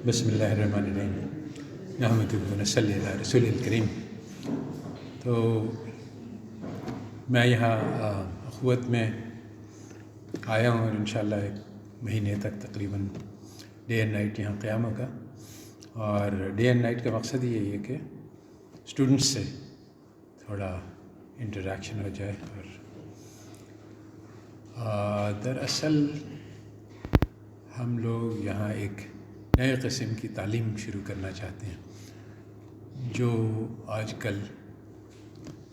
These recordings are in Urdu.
بسم اللہ الرحمن الرحیم نحمدہ و نصلی علی رسول الکریم۔ تو میں یہاں اخوت میں آیا ہوں اور انشاءاللہ ایک مہینے تک تقریباً ڈے اینڈ نائٹ یہاں قیام ہوگا، اور ڈے اینڈ نائٹ کا مقصد یہی ہے کہ اسٹوڈنٹس سے تھوڑا انٹریکشن ہو جائے، اور دراصل ہم لوگ یہاں ایک نئے قسم کی تعلیم شروع کرنا چاہتے ہیں جو آج کل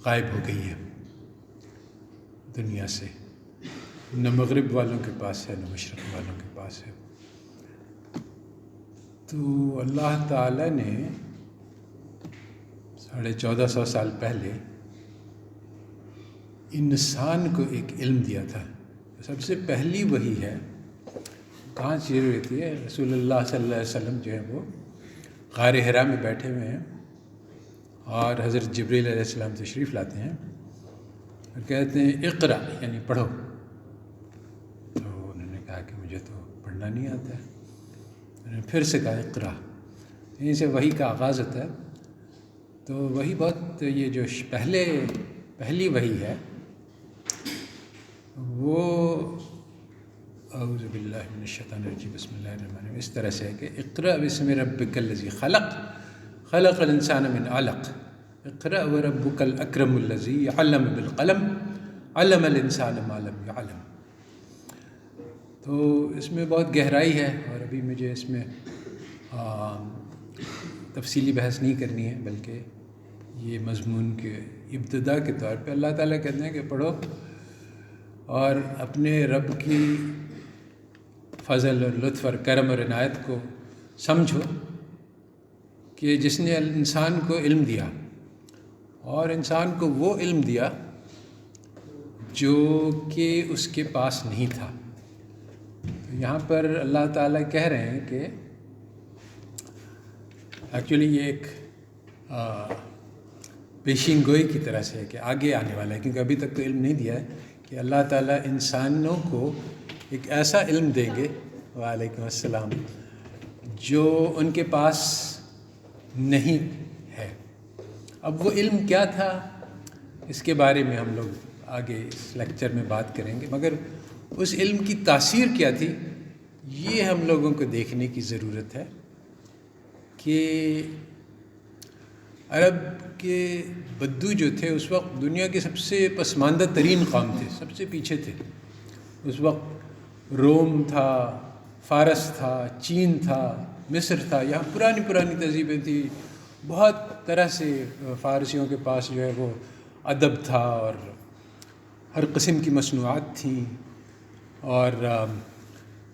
غائب ہو گئی ہے دنیا سے، نہ مغرب والوں کے پاس ہے نہ مشرق والوں کے پاس ہے۔ تو اللہ تعالیٰ نے 1450 سال پہلے انسان کو ایک علم دیا تھا۔ سب سے پہلی وحی ہے کہاں شروع ہوتی ہے؟ رسول اللہ صلی اللہ علیہ وسلم جو ہے وہ غار حرا میں بیٹھے ہوئے ہیں اور حضرت جبریل علیہ السلام تشریف لاتے ہیں اور کہتے ہیں اقرا، یعنی پڑھو۔ تو انہوں نے کہا کہ مجھے تو پڑھنا نہیں آتا ہے۔ انہوں نے پھر سے کہا اقرا، یہیں سے وحی کا آغاز ہوتا ہے۔ تو وہی بہت یہ جو پہلی وحی ہے وہ اعوذ باللہ من الشیطان الرجیم بسم اللہ الرحمن الرحیم اس طرح سے ہے کہ اقرأ بسم ربک الذی خلق خلق الانسان من علق اقرأ وربک الاکرم الذی علم بالقلم علم الانسان ما لم يعلم۔ تو اس میں بہت گہرائی ہے، اور ابھی مجھے اس میں تفصیلی بحث نہیں کرنی ہے، بلکہ یہ مضمون کے ابتدا کے طور پہ اللہ تعالیٰ کہتے ہیں کہ پڑھو اور اپنے رب کی فضل اور لطف اور کرم اور عنایت کو سمجھو کہ جس نے انسان کو علم دیا، اور انسان کو وہ علم دیا جو کہ اس کے پاس نہیں تھا۔ تو یہاں پر اللہ تعالیٰ کہہ رہے ہیں کہ ایکچولی یہ ایک پیشین گوئی کی طرح سے ہے کہ آگے آنے والا ہے، کیونکہ ابھی تک تو علم نہیں دیا ہے، کہ اللہ تعالیٰ انسانوں کو ایک ایسا علم دیں گے وعلیکم السلام جو ان کے پاس نہیں ہے۔ اب وہ علم کیا تھا اس کے بارے میں ہم لوگ آگے اس لیکچر میں بات کریں گے، مگر اس علم کی تاثیر کیا تھی یہ ہم لوگوں کو دیکھنے کی ضرورت ہے کہ عرب کے بدو جو تھے اس وقت دنیا کے سب سے پسماندہ ترین قوم تھے، سب سے پیچھے تھے۔ اس وقت روم تھا، فارس تھا، چین تھا، مصر تھا، یہاں پرانی تہذیبیں تھیں، بہت طرح سے فارسیوں کے پاس جو ہے وہ ادب تھا اور ہر قسم کی مصنوعات تھیں، اور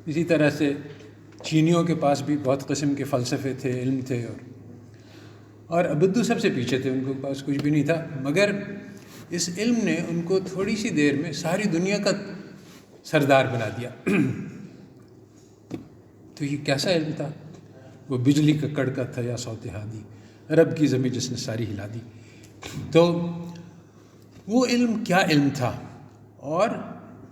اسی طرح سے چینیوں کے پاس بھی بہت قسم کے فلسفے تھے، علم تھے، اور بدو سب سے پیچھے تھے، ان کے پاس کچھ بھی نہیں تھا، مگر اس علم نے ان کو تھوڑی سی دیر میں ساری دنیا کا سردار بنا دیا۔ تو یہ کیسا علم تھا؟ وہ بجلی کا کڑکا تھا یا صوت ہادی، رب کی زمین جس نے ساری ہلا دی۔ تو وہ علم کیا علم تھا، اور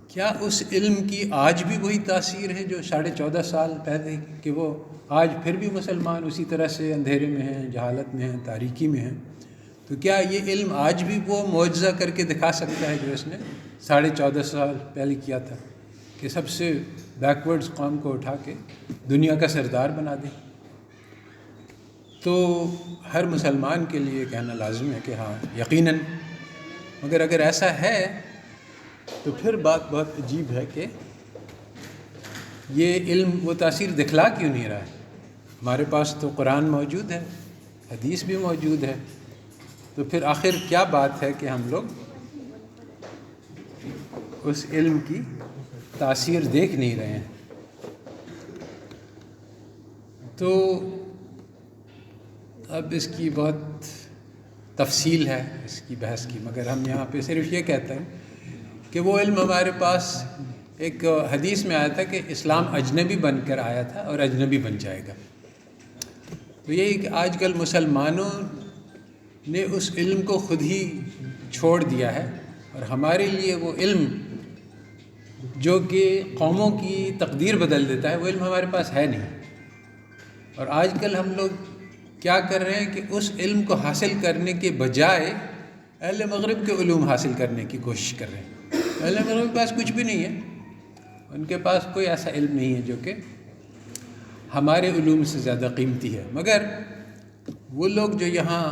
کیا اس علم کی آج بھی وہی تاثیر ہے جو 14.5 سال پہلے، کہ وہ آج پھر بھی مسلمان اسی طرح سے اندھیرے میں ہیں، جہالت میں ہیں، تاریکی میں ہیں؟ تو کیا یہ علم آج بھی وہ معجزہ کر کے دکھا سکتا ہے جو اس نے 14.5 سال پہلے کیا تھا، کہ سب سے بیکورڈز قوم کو اٹھا کے دنیا کا سردار بنا دے؟ تو ہر مسلمان کے لیے کہنا لازم ہے کہ ہاں یقیناً، مگر اگر ایسا ہے تو پھر بات بہت عجیب ہے کہ یہ علم وہ تاثیر دکھلا کیوں نہیں رہا ہے؟ ہمارے پاس تو قرآن موجود ہے، حدیث بھی موجود ہے، تو پھر آخر کیا بات ہے کہ ہم لوگ اس علم کی تاثیر دیکھ نہیں رہے ہیں؟ تو اب اس کی بہت تفصیل ہے اس کی بحث کی، مگر ہم یہاں پہ صرف یہ کہتے ہیں کہ وہ علم ہمارے پاس ایک حدیث میں آیا تھا کہ اسلام اجنبی بن کر آیا تھا اور اجنبی بن جائے گا۔ تو یہی کہ آج کل مسلمانوں نے اس علم کو خود ہی چھوڑ دیا ہے، اور ہمارے لیے وہ علم جو کہ قوموں کی تقدیر بدل دیتا ہے، وہ علم ہمارے پاس ہے نہیں۔ اور آج کل ہم لوگ کیا کر رہے ہیں کہ اس علم کو حاصل کرنے کے بجائے اہل مغرب کے علوم حاصل کرنے کی کوشش کر رہے ہیں۔ اہل مغرب کے پاس کچھ بھی نہیں ہے، ان کے پاس کوئی ایسا علم نہیں ہے جو کہ ہمارے علوم سے زیادہ قیمتی ہے، مگر وہ لوگ جو یہاں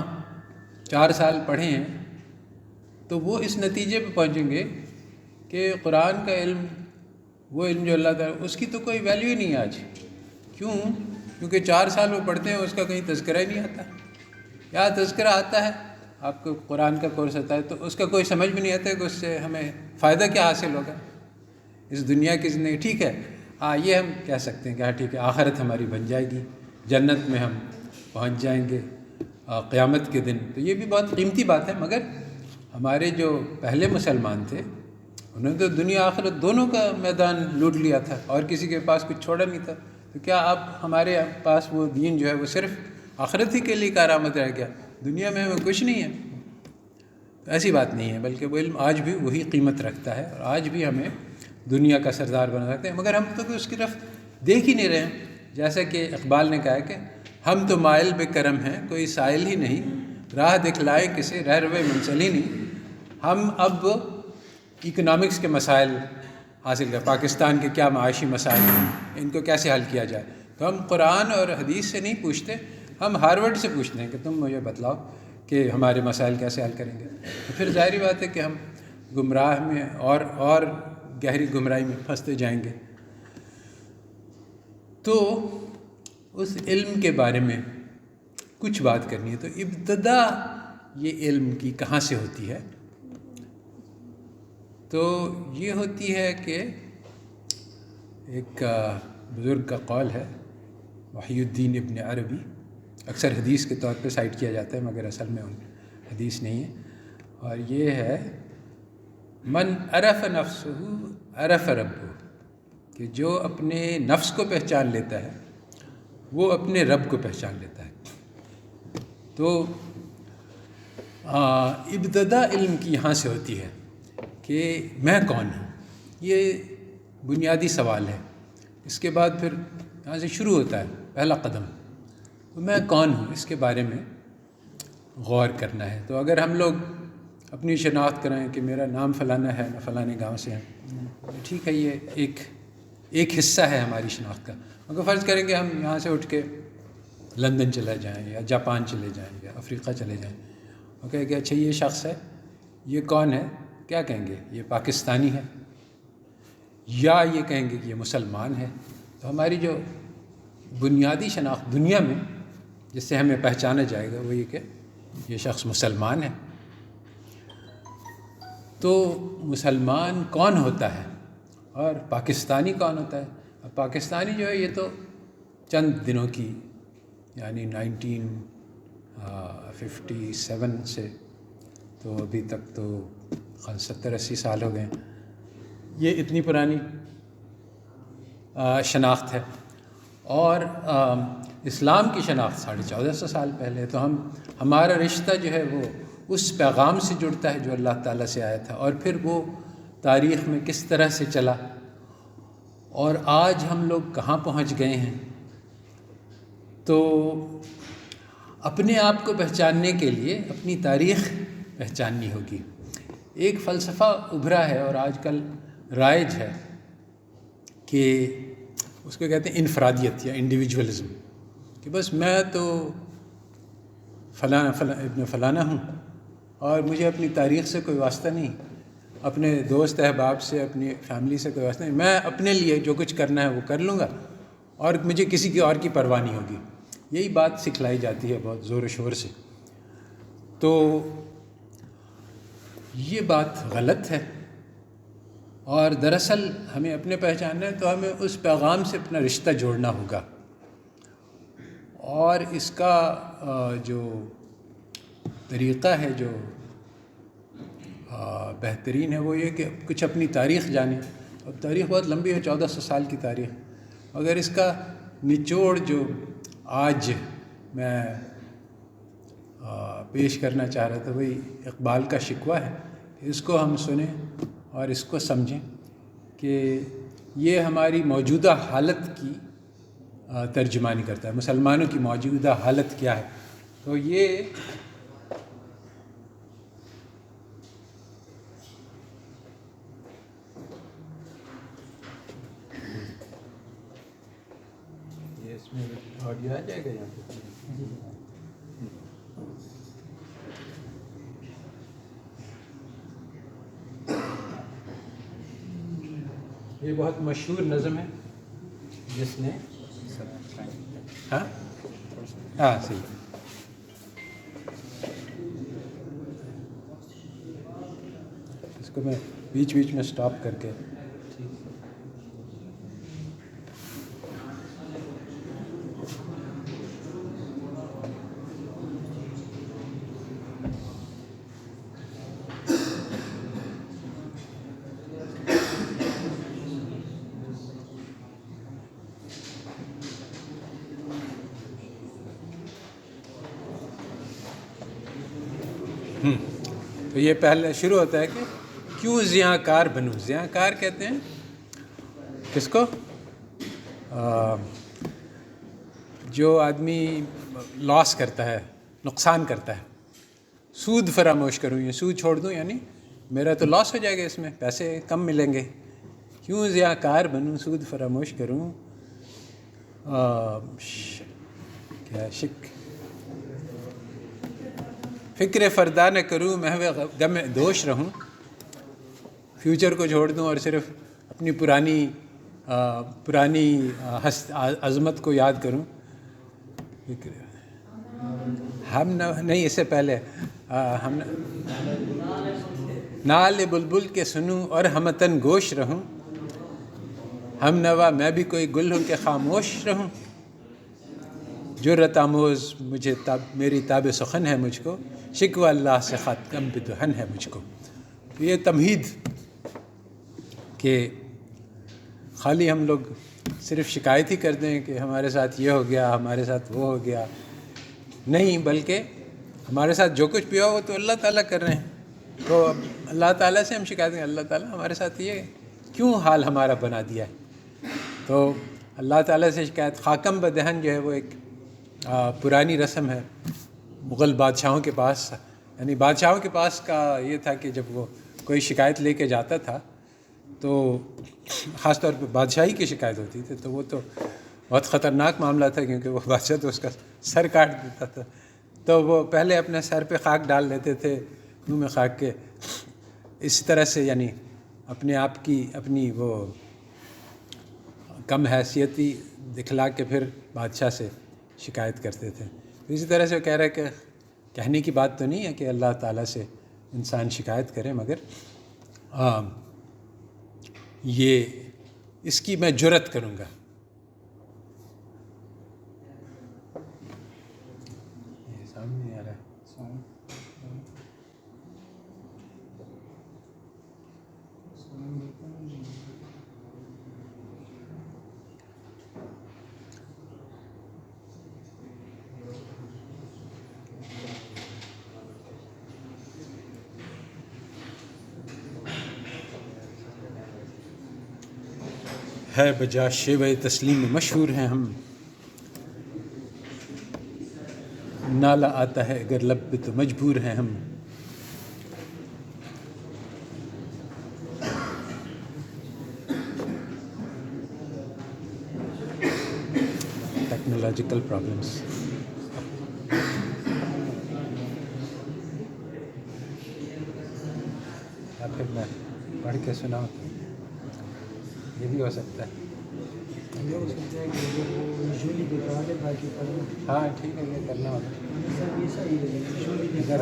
4 سال پڑھے ہیں تو وہ اس نتیجے پہ پہنچیں گے کہ قرآن کا علم، وہ علم جو اللہ تعالیٰ، اس کی تو کوئی ویلیو ہی نہیں ہے آج۔ کیوں؟ کیونکہ 4 سال وہ پڑھتے ہیں، اس کا کہیں تذکرہ ہی نہیں آتا۔ یا تذکرہ آتا ہے، آپ کو قرآن کا کورس آتا ہے تو اس کا کوئی سمجھ بھی نہیں آتا کہ اس سے ہمیں فائدہ کیا حاصل ہوگا اس دنیا کی زندگی۔ ٹھیک ہے، ہاں یہ ہم کہہ سکتے ہیں کہ ہاں ٹھیک ہے، آخرت ہماری بن جائے گی، جنت میں ہم پہنچ جائیں گے قیامت کے دن، تو یہ بھی بہت قیمتی بات ہے۔ مگر ہمارے جو پہلے مسلمان تھے انہوں نے تو دنیا آخرت دونوں کا میدان لوٹ لیا تھا اور کسی کے پاس کچھ چھوڑا نہیں تھا، تو کیا اب ہمارے پاس وہ دین جو ہے وہ صرف آخرت ہی کے لیے کارآمد رہ گیا، دنیا میں ہمیں کچھ نہیں ہے؟ ایسی بات نہیں ہے، بلکہ وہ علم آج بھی وہی قیمت رکھتا ہے اور آج بھی ہمیں دنیا کا سردار بنا سکتے ہیں، مگر ہم تو اس کی طرف دیکھ ہی نہیں رہے ہیں۔ جیسا کہ اقبال نے کہا کہ ہم تو مائل بے کرم ہیں، کوئی سائل ہی نہیں، راہ دکھلائے کسے رہروے منزل ہی نہیں۔ ہم اب اکنامکس کے مسائل حاصل کر، پاکستان کے کیا معاشی مسائل ہیں، ان کو کیسے حل کیا جائے، تو ہم قرآن اور حدیث سے نہیں پوچھتے، ہم ہارورڈ سے پوچھتے ہیں کہ تم مجھے بتلاؤ کہ ہمارے مسائل کیسے حل کریں گے۔ تو پھر ظاہری بات ہے کہ ہم گمراہ میں اور گہری گمراہی میں پھنستے جائیں گے۔ تو اس علم کے بارے میں کچھ بات کرنی ہے۔ تو ابتدا یہ علم کی کہاں سے ہوتی ہے؟ تو یہ ہوتی ہے کہ ایک بزرگ کا قول ہے، محی الدین ابن عربی، اکثر حدیث کے طور پہ سائٹ کیا جاتا ہے مگر اصل میں حدیث نہیں ہے، اور یہ ہے من عرف نفسہ عرف ربہ، کہ جو اپنے نفس کو پہچان لیتا ہے وہ اپنے رب کو پہچان لیتا ہے۔ تو ابتدا علم کی یہاں سے ہوتی ہے کہ میں کون ہوں، یہ بنیادی سوال ہے۔ اس کے بعد پھر یہاں سے شروع ہوتا ہے پہلا قدم، تو میں کون ہوں اس کے بارے میں غور کرنا ہے۔ تو اگر ہم لوگ اپنی شناخت کریں کہ میرا نام فلانا ہے، میں فلانے گاؤں سے ہوں، ٹھیک ہے، یہ ایک حصہ ہے ہماری شناخت کا۔ اگر فرض کریں کہ ہم یہاں سے اٹھ کے لندن چلے جائیں یا جاپان چلے جائیں یا افریقہ چلے جائیں، اور کہیں کہ اچھا یہ شخص ہے، یہ کون ہے، کیا کہیں گے؟ یہ پاکستانی ہے، یا یہ کہیں گے کہ یہ مسلمان ہے۔ تو ہماری جو بنیادی شناخت دنیا میں جس سے ہمیں پہچانا جائے گا وہ یہ کہ یہ شخص مسلمان ہے۔ تو مسلمان کون ہوتا ہے اور پاکستانی کون ہوتا ہے؟ اب پاکستانی جو ہے یہ تو چند دنوں کی، یعنی 1957 سے تو ابھی تک تو 70-80 سال ہو گئے ہیں، یہ اتنی پرانی شناخت ہے۔ اور اسلام کی شناخت 1450 سال پہلے، تو ہمارا رشتہ جو ہے وہ اس پیغام سے جڑتا ہے جو اللہ تعالیٰ سے آیا تھا، اور پھر وہ تاریخ میں کس طرح سے چلا اور آج ہم لوگ کہاں پہنچ گئے ہیں۔ تو اپنے آپ کو پہچاننے کے لیے اپنی تاریخ پہچاننی ہوگی۔ ایک فلسفہ ابھرا ہے اور آج کل رائج ہے کہ اس کو کہتے ہیں انفرادیت یا انڈیویجولزم، کہ بس میں تو فلانا ابن فلانا ہوں اور مجھے اپنی تاریخ سے کوئی واسطہ نہیں، اپنے دوست احباب سے، اپنی فیملی سے کوئی واسطہ نہیں، میں اپنے لیے جو کچھ کرنا ہے وہ کر لوں گا اور مجھے کسی کی اور کی پرواہ نہیں ہوگی۔ یہی بات سکھلائی جاتی ہے بہت زور و شور سے۔ تو یہ بات غلط ہے، اور دراصل ہمیں اپنے پہچاننا ہے تو ہمیں اس پیغام سے اپنا رشتہ جوڑنا ہوگا، اور اس کا جو طریقہ ہے جو بہترین ہے وہ یہ کہ کچھ اپنی تاریخ جانیں۔ اب تاریخ بہت لمبی ہے، 1400 سال کی تاریخ، مگر اس کا نچوڑ جو آج میں پیش کرنا چاہ رہا تھا وہی اقبال کا شکوہ ہے کہ اس کو ہم سنیں اور اس کو سمجھیں کہ یہ ہماری موجودہ حالت کی ترجمانی کرتا ہے، مسلمانوں کی موجودہ حالت کیا ہے. تو یہ اس میں آڈیو آ جائے گا یہاں پہ. یہ بہت مشہور نظم ہے جس نے ہاں صحیح. اس کو میں بیچ بیچ میں سٹاپ کر کے تو یہ پہلے شروع ہوتا ہے کہ کیوں زیاں کار بنوں. زیاں کار کہتے ہیں کس کو؟ جو آدمی لاس کرتا ہے، نقصان کرتا ہے. سود فراموش کروں، یہ سود چھوڑ دوں، یعنی میرا تو لاس ہو جائے گا، اس میں پیسے کم ملیں گے. کیوں زیاں کار بنوں، سود فراموش کروں. کیا فکر فردا نہ کروں، محو غم دوش رہوں. فیوچر کو چھوڑ دوں اور صرف اپنی پرانی عظمت کو یاد کروں. ہم نہیں، اس سے پہلے ہم نال بلبل کے سنوں اور ہمتن گوش رہوں. ہم نوا میں بھی کوئی گل ہوں کہ خاموش رہوں. جرت آموز مجھے میری تاب سخن ہے مجھ کو، شکوہ اللہ سے خاتم بدہن ہے مجھ کو. یہ تمہید کہ خالی ہم لوگ صرف شکایت ہی کرتے ہیں کہ ہمارے ساتھ یہ ہو گیا، ہمارے ساتھ وہ ہو گیا، نہیں، بلکہ ہمارے ساتھ جو کچھ بھی ہو وہ تو اللہ تعالیٰ کر رہے ہیں. تو اب اللہ تعالیٰ سے ہم شکایت کریں، اللہ تعالیٰ ہمارے ساتھ یہ کیوں حال ہمارا بنا دیا ہے. تو اللہ تعالیٰ سے شکایت. خاکم بدہن جو ہے وہ ایک پرانی رسم ہے مغل بادشاہوں کے پاس. یعنی بادشاہوں کے پاس کا یہ تھا کہ جب وہ کوئی شکایت لے کے جاتا تھا تو خاص طور پہ بادشاہی کی شکایت ہوتی تھی تو وہ تو بہت خطرناک معاملہ تھا، کیونکہ وہ بادشاہ تو اس کا سر کاٹ دیتا تھا. تو وہ پہلے اپنے سر پہ خاک ڈال لیتے تھے، منہ میں خاک کے. اس طرح سے یعنی اپنے آپ کی اپنی وہ کم حیثیتی دکھلا کے پھر بادشاہ سے شکایت کرتے تھے. اسی طرح سے وہ کہہ رہے کہ کہنے کی بات تو نہیں ہے کہ اللہ تعالیٰ سے انسان شکایت کرے، مگر یہ اس کی میں جرت کروں گا. یہ سامنے نہیں آ رہا ہے. ہے بجا شیوہ تسلیم مشہور ہیں ہم، نالا آتا ہے اگر لب پہ تو مجبور ہیں ہم. Technological problems. یا پھر میں پڑھ کے سناؤں، یہ بھی ہو سکتا ہے. ہاں ٹھیک ہے، یہ کرنا ہوگا. اگر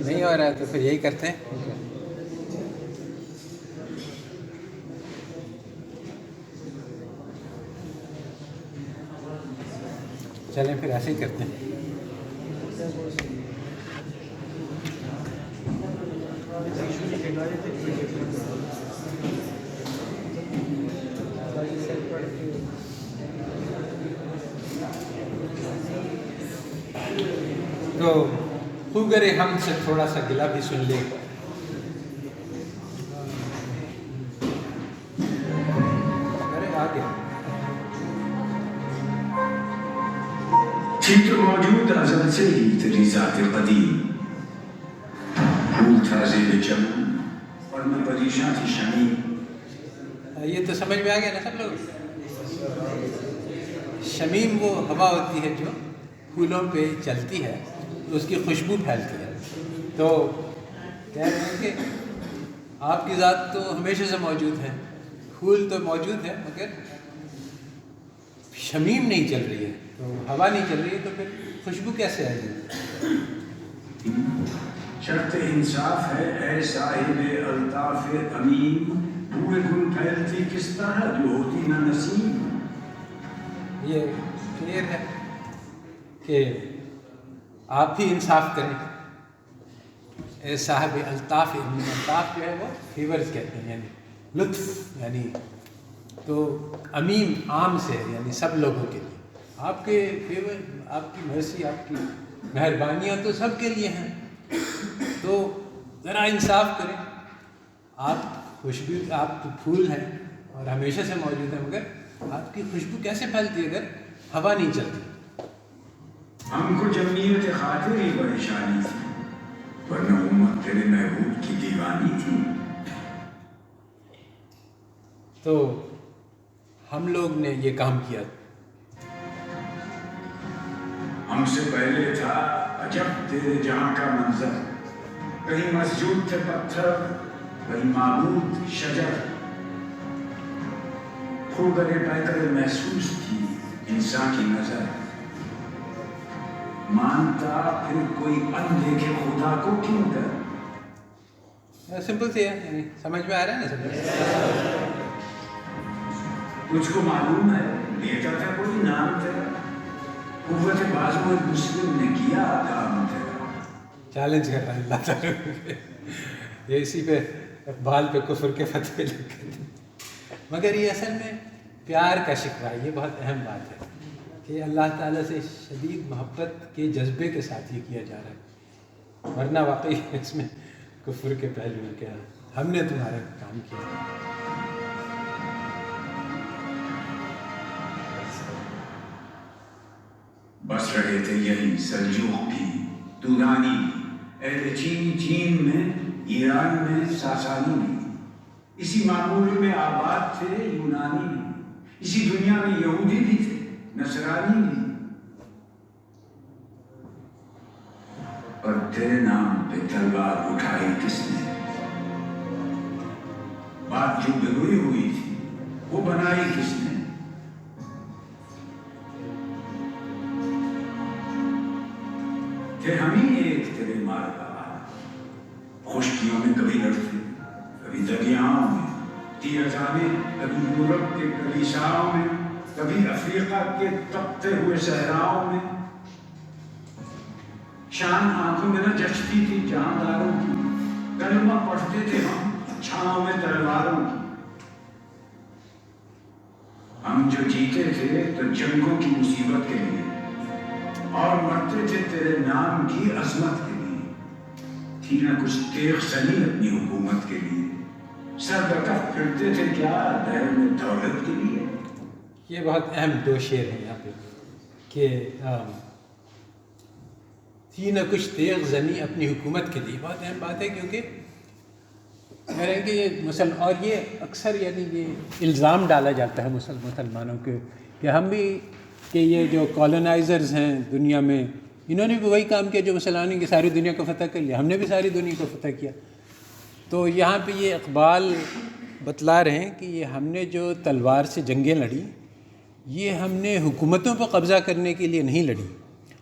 نہیں ہو رہا ہے تو پھر یہی کرتے ہیں. چلیں پھر ایسے ہی کرتے ہیں. تو خوگر ہم سے تھوڑا سا گلا بھی سن لے. ارے آ گیا. تھی تو موجود ازل سے ہی تیری ذات قدیم، پھول تھا زیر چمن اور میں پریشاں تھی شمیم۔ یہ تو سمجھ میں آ گیا نا سب لوگ؟ شمیم وہ ہوا ہوتی ہے جو پھولوں پہ چلتی ہے تو اس کی خوشبو پھیلتی ہے۔ تو کہہ رہے ہیں کہ آپ کی ذات تو ہمیشہ سے موجود ہے، پھول تو موجود ہے مگر شمیم نہیں چل رہی ہے، تو ہوا نہیں چل رہی ہے، تو پھر خوشبو کیسے آئے گی؟ شرط انصاف ہے اے صاحب الطاف امین، پھول گل پھیلتی کس طرح جو ہوتی نہ نسیم۔ یہ کلیئر ہے کہ آپ بھی انصاف کریں اے صاحب الطاف امین۔ الطاف جو ہے وہ فیورز کہتے ہیں، یعنی لطف، یعنی تو امیم عام سے یعنی سب لوگوں کے لیے، آپ کے فیور، آپ کی مرضی، آپ کی مہربانیاں تو سب کے لیے ہیں، تو ذرا انصاف کریں۔ آپ خوشبو، آپ تو پھول ہیں اور ہمیشہ سے موجود ہیں، مگر آپ کی خوشبو کیسے پھیلتی ہے اگر ہوا نہیں چلتی؟ ہم کو جمعیت خاطر ہی پریشانی تھی، ورنہ امت تیرے محبوب کی دیوانی تھی۔ تو ہم لوگ نے یہ کام کیا۔ ہم سے پہلے تھا عجب تیرے جہاں کا منظر، کہیں مسجود تھے پتھر، کہیں معبود شجر، خوبرے پیکر محسوس تھی انسان کی نظر، مانتا پھر کوئی اندیکھے خدا کو کیوں ڈر۔ سمپل سے ہے، یعنی سمجھ میں آ رہا ہے نا سب؟ تجھ کو معلوم ہے دیتا تھا کوئی نام تیرا، قوت بازو مسلم نے کیا کام تیرا۔ چیلنج کر رہا ہے اللہ تعالیٰ یہ اسی پہ اقبال پہ کفر کے فتوے لکھے تھے، مگر یہ اصل میں پیار کا شکوہ ہے۔ یہ بہت اہم بات ہے کہ اللہ تعالیٰ سے شدید محبت کے جذبے کے ساتھ یہ کیا جا رہا ہے، ورنہ واقعی اس میں کفر کے پہلو میں کیا ہے، ہم نے تمہارا کام کیا۔ بس رہے تھے یہی سلجوق بھی، تورانی بھی، اہل چین چین میں، ایران میں ساسانی بھی، اسی معمول میں آباد تھے یونانی بھی، اسی دنیا میں یہودی بھی تھے نصرانی بھی، اور تیرے نام پہ تلوار اٹھائی کس نے؟ بات جو بگڑی ہوئی تھی وہ بنائی کس نے؟ کہ ہم ہی ایک تیرے مار کا خشکیوں میں کبھی لڑتے، کبھی دریاؤں میں، تیرزانے کبھی یورپ کے کلیساؤں میں، کبھی افریقہ کے تپتے ہوئے صحراؤں میں، شان آنکھوں میں نہ جچتی تھی جانداروں کی، کلمہ پڑھتے تھے ہم چھاؤں میں تلواروں کی۔ ہم جو جیتے تھے تو جنگوں کی مصیبت کے لیے، اور مرتے تھے تیرے نام کی عظمت کے لیے، تھی نہ کچھ تیغ زنی اپنی حکومت کے لیے، سر بکف پھرتے تھے کیا دہر میں دولت کے لیے۔ یہ بہت اہم دو شعر ہیں یہاں پہ کہ تھی نہ کچھ تیغ زنی اپنی حکومت کے لیے، بہت اہم بات ہے، کیونکہ کہہ رہے ہیں کہ یہ اور یہ اکثر یعنی یہ الزام ڈالا جاتا ہے مسلمانوں کے کہ ہم بھی، کہ یہ جو کالونائزرز ہیں دنیا میں، انہوں نے بھی وہی کام کیا جو مسلمانوں کی ساری دنیا کو فتح کر لیا، ہم نے بھی ساری دنیا کو فتح کیا۔ تو یہاں پہ یہ اقبال بتلا رہے ہیں کہ یہ ہم نے جو تلوار سے جنگیں لڑی، یہ ہم نے حکومتوں پہ قبضہ کرنے کے لیے نہیں لڑی،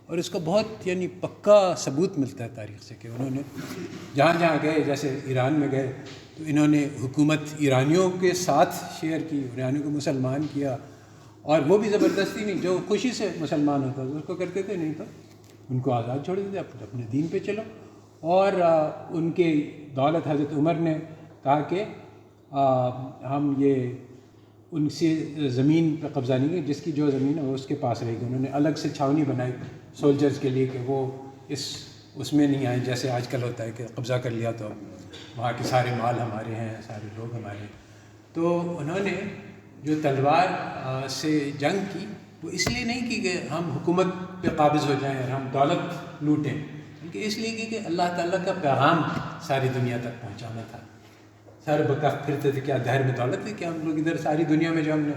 اور اس کا بہت یعنی پکا ثبوت ملتا ہے تاریخ سے کہ انہوں نے جہاں جہاں گئے، جیسے ایران میں گئے تو انہوں نے حکومت ایرانیوں کے ساتھ شیئر کی، ایرانیوں کو مسلمان کیا، اور وہ بھی زبردستی نہیں، جو خوشی سے مسلمان ہوتا تھا اس کو کرتے تھے، نہیں تو ان کو آزاد چھوڑ دیتے، اپنے دین پہ چلو۔ اور ان کے دولت حضرت عمر نے کہا کہ ہم یہ ان سے زمین پہ قبضہ نہیں کریں، جس کی جو زمین ہے وہ اس کے پاس رہے گی۔ انہوں نے الگ سے چھاونی بنائی سولجرز کے لیے کہ وہ اس میں نہیں آئیں، جیسے آج کل ہوتا ہے کہ قبضہ کر لیا تو وہاں کے سارے مال ہمارے ہیں، سارے لوگ ہمارے ہیں۔ تو انہوں نے جو تلوار سے جنگ کی وہ اس لیے نہیں کہ ہم حکومت پہ قابض ہو جائیں اور ہم دولت لوٹیں، بلکہ اس لیے کہ اللہ تعالیٰ کا پیغام ساری دنیا تک پہنچانا تھا. سر بکف پھرتے تھے، کیا دہر میں دولت ہے؟ کیا ہم لوگ ادھر ساری دنیا میں جو ہم نے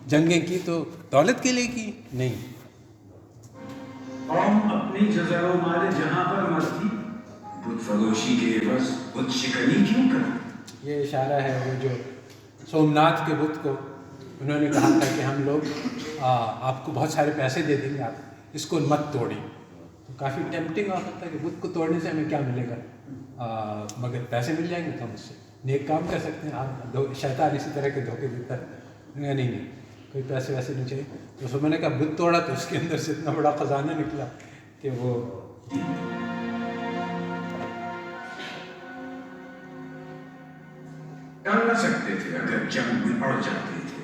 جنگیں کی تو دولت کے لیے کی؟ نہیں. قوم اپنی جزر و مال جہاں پر مرتی، بت فروشی کے عوض بت شکنی کیوں کرتی؟ یہ اشارہ ہے وہ جو سومناتھ کے بت کو انہوں نے کہا تھا کہ ہم لوگ آپ کو بہت سارے پیسے دے دیں گے، آپ اس کو مت توڑیں. تو کافی ٹیمپٹنگ ہو سکتا ہے کہ بت کو توڑنے سے ہمیں کیا ملے گا، مگر پیسے مل جائیں گے تو ہم اس سے نیک کام کر سکتے ہیں. آپ شیطان اسی طرح کے دھوکے دیتا ہے، نہیں کوئی پیسے ویسے نہیں چاہیے. تو میں نے کہا بت توڑا تو اس کے اندر سے اتنا بڑا خزانہ نکلا کہ وہ ڈر نہ سکتے تھے. اگر جنگ میں اڑ جاتے تھے،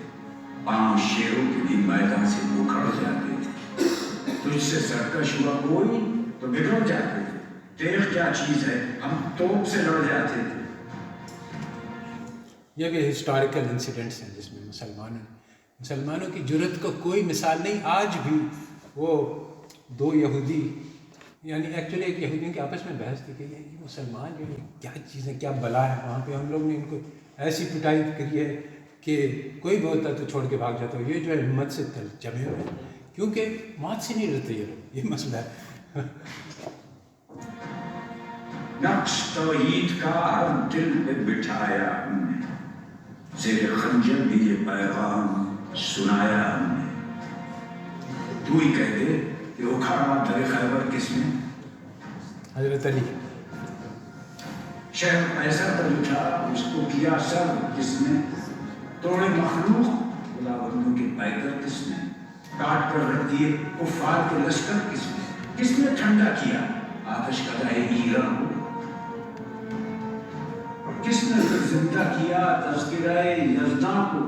پاؤں شیروں کے بھی میدان سے اکھڑ جاتے تھے. تجھ سے سرکش ہوا کوئی تو بگڑ جاتے تھے. تیغ کیا چیز ہے، ہم توپ سے لڑ جاتے تھے. یہ بھی ہسٹوریکل انسیڈنٹس ہیں جس میں مسلمانوں کی جرت کو کوئی مثال نہیں. آج بھی وہ دو یہودی، یعنی ایکچولی ایک یہودیوں کی آپس میں بحث تھی کہ یہ مسلمان جو ہے کیا چیزیں، کیا بلا ہے. وہاں پہ ہم لوگ نے ان کو ایسی پٹائی کری ہے کہ کوئی بھی ہوتا تو چھوڑ کے بھاگ جاتا. یہ جو ہے ہمت سے جمے ہوئے ہیں، کیونکہ موت سے نہیں ڈرتے یہ لوگ. یہ مسئلہ ہے. نقش توحید کا ہر دل پہ بٹھایا ہم نے، زیر خنجر بھی یہ پیغام سنایا ہم نے. تو ہی کہہ دے کہ اکھاڑا در خیبر کس نے؟ حضرت علی. شہر قیصر پر اٹھا، اس کو کیا سر کس نے؟ توڑے مخلوق خداوندوں کے پیکر کس نے؟ کاٹ کر رکھ دیے کفار کے لشکر کس نے؟ کس نے ٹھنڈا کیا آتش قدائے ایران کو؟ کس نے زندہ کیا تذکرہ یزداں کو؟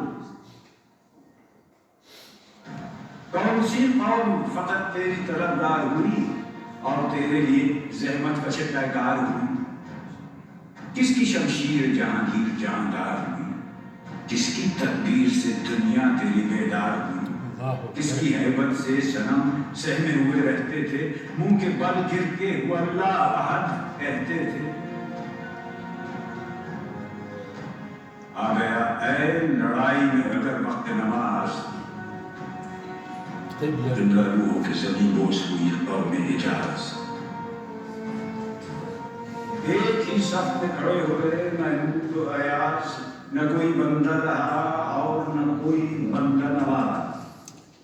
کون سی قوم فقط تیری طلبگار ہوئی اور تیرے لیے زحمت کا شکایتگار ہوئی؟ کس کی شمشیر جہانگیر جاندار ہوئی؟ کس کی تدبیر سے دنیا تیری بیدار ہوئی؟ کس کی ہیبت سے صنم سہمے ہوئے رہتے تھے، منہ کے بل گر کے وہ اللہ احد کہتے تھے؟ آ گیا اے لڑائی میں اگر وقت نماز، جملہ روح ہو کے زمین بوس ہوئی اور میں اجاز. ایک ہی صف میں کھڑے ہوئے محمود و ایاز، نہ کوئی بندہ رہا اور نہ کوئی بندہ نواز.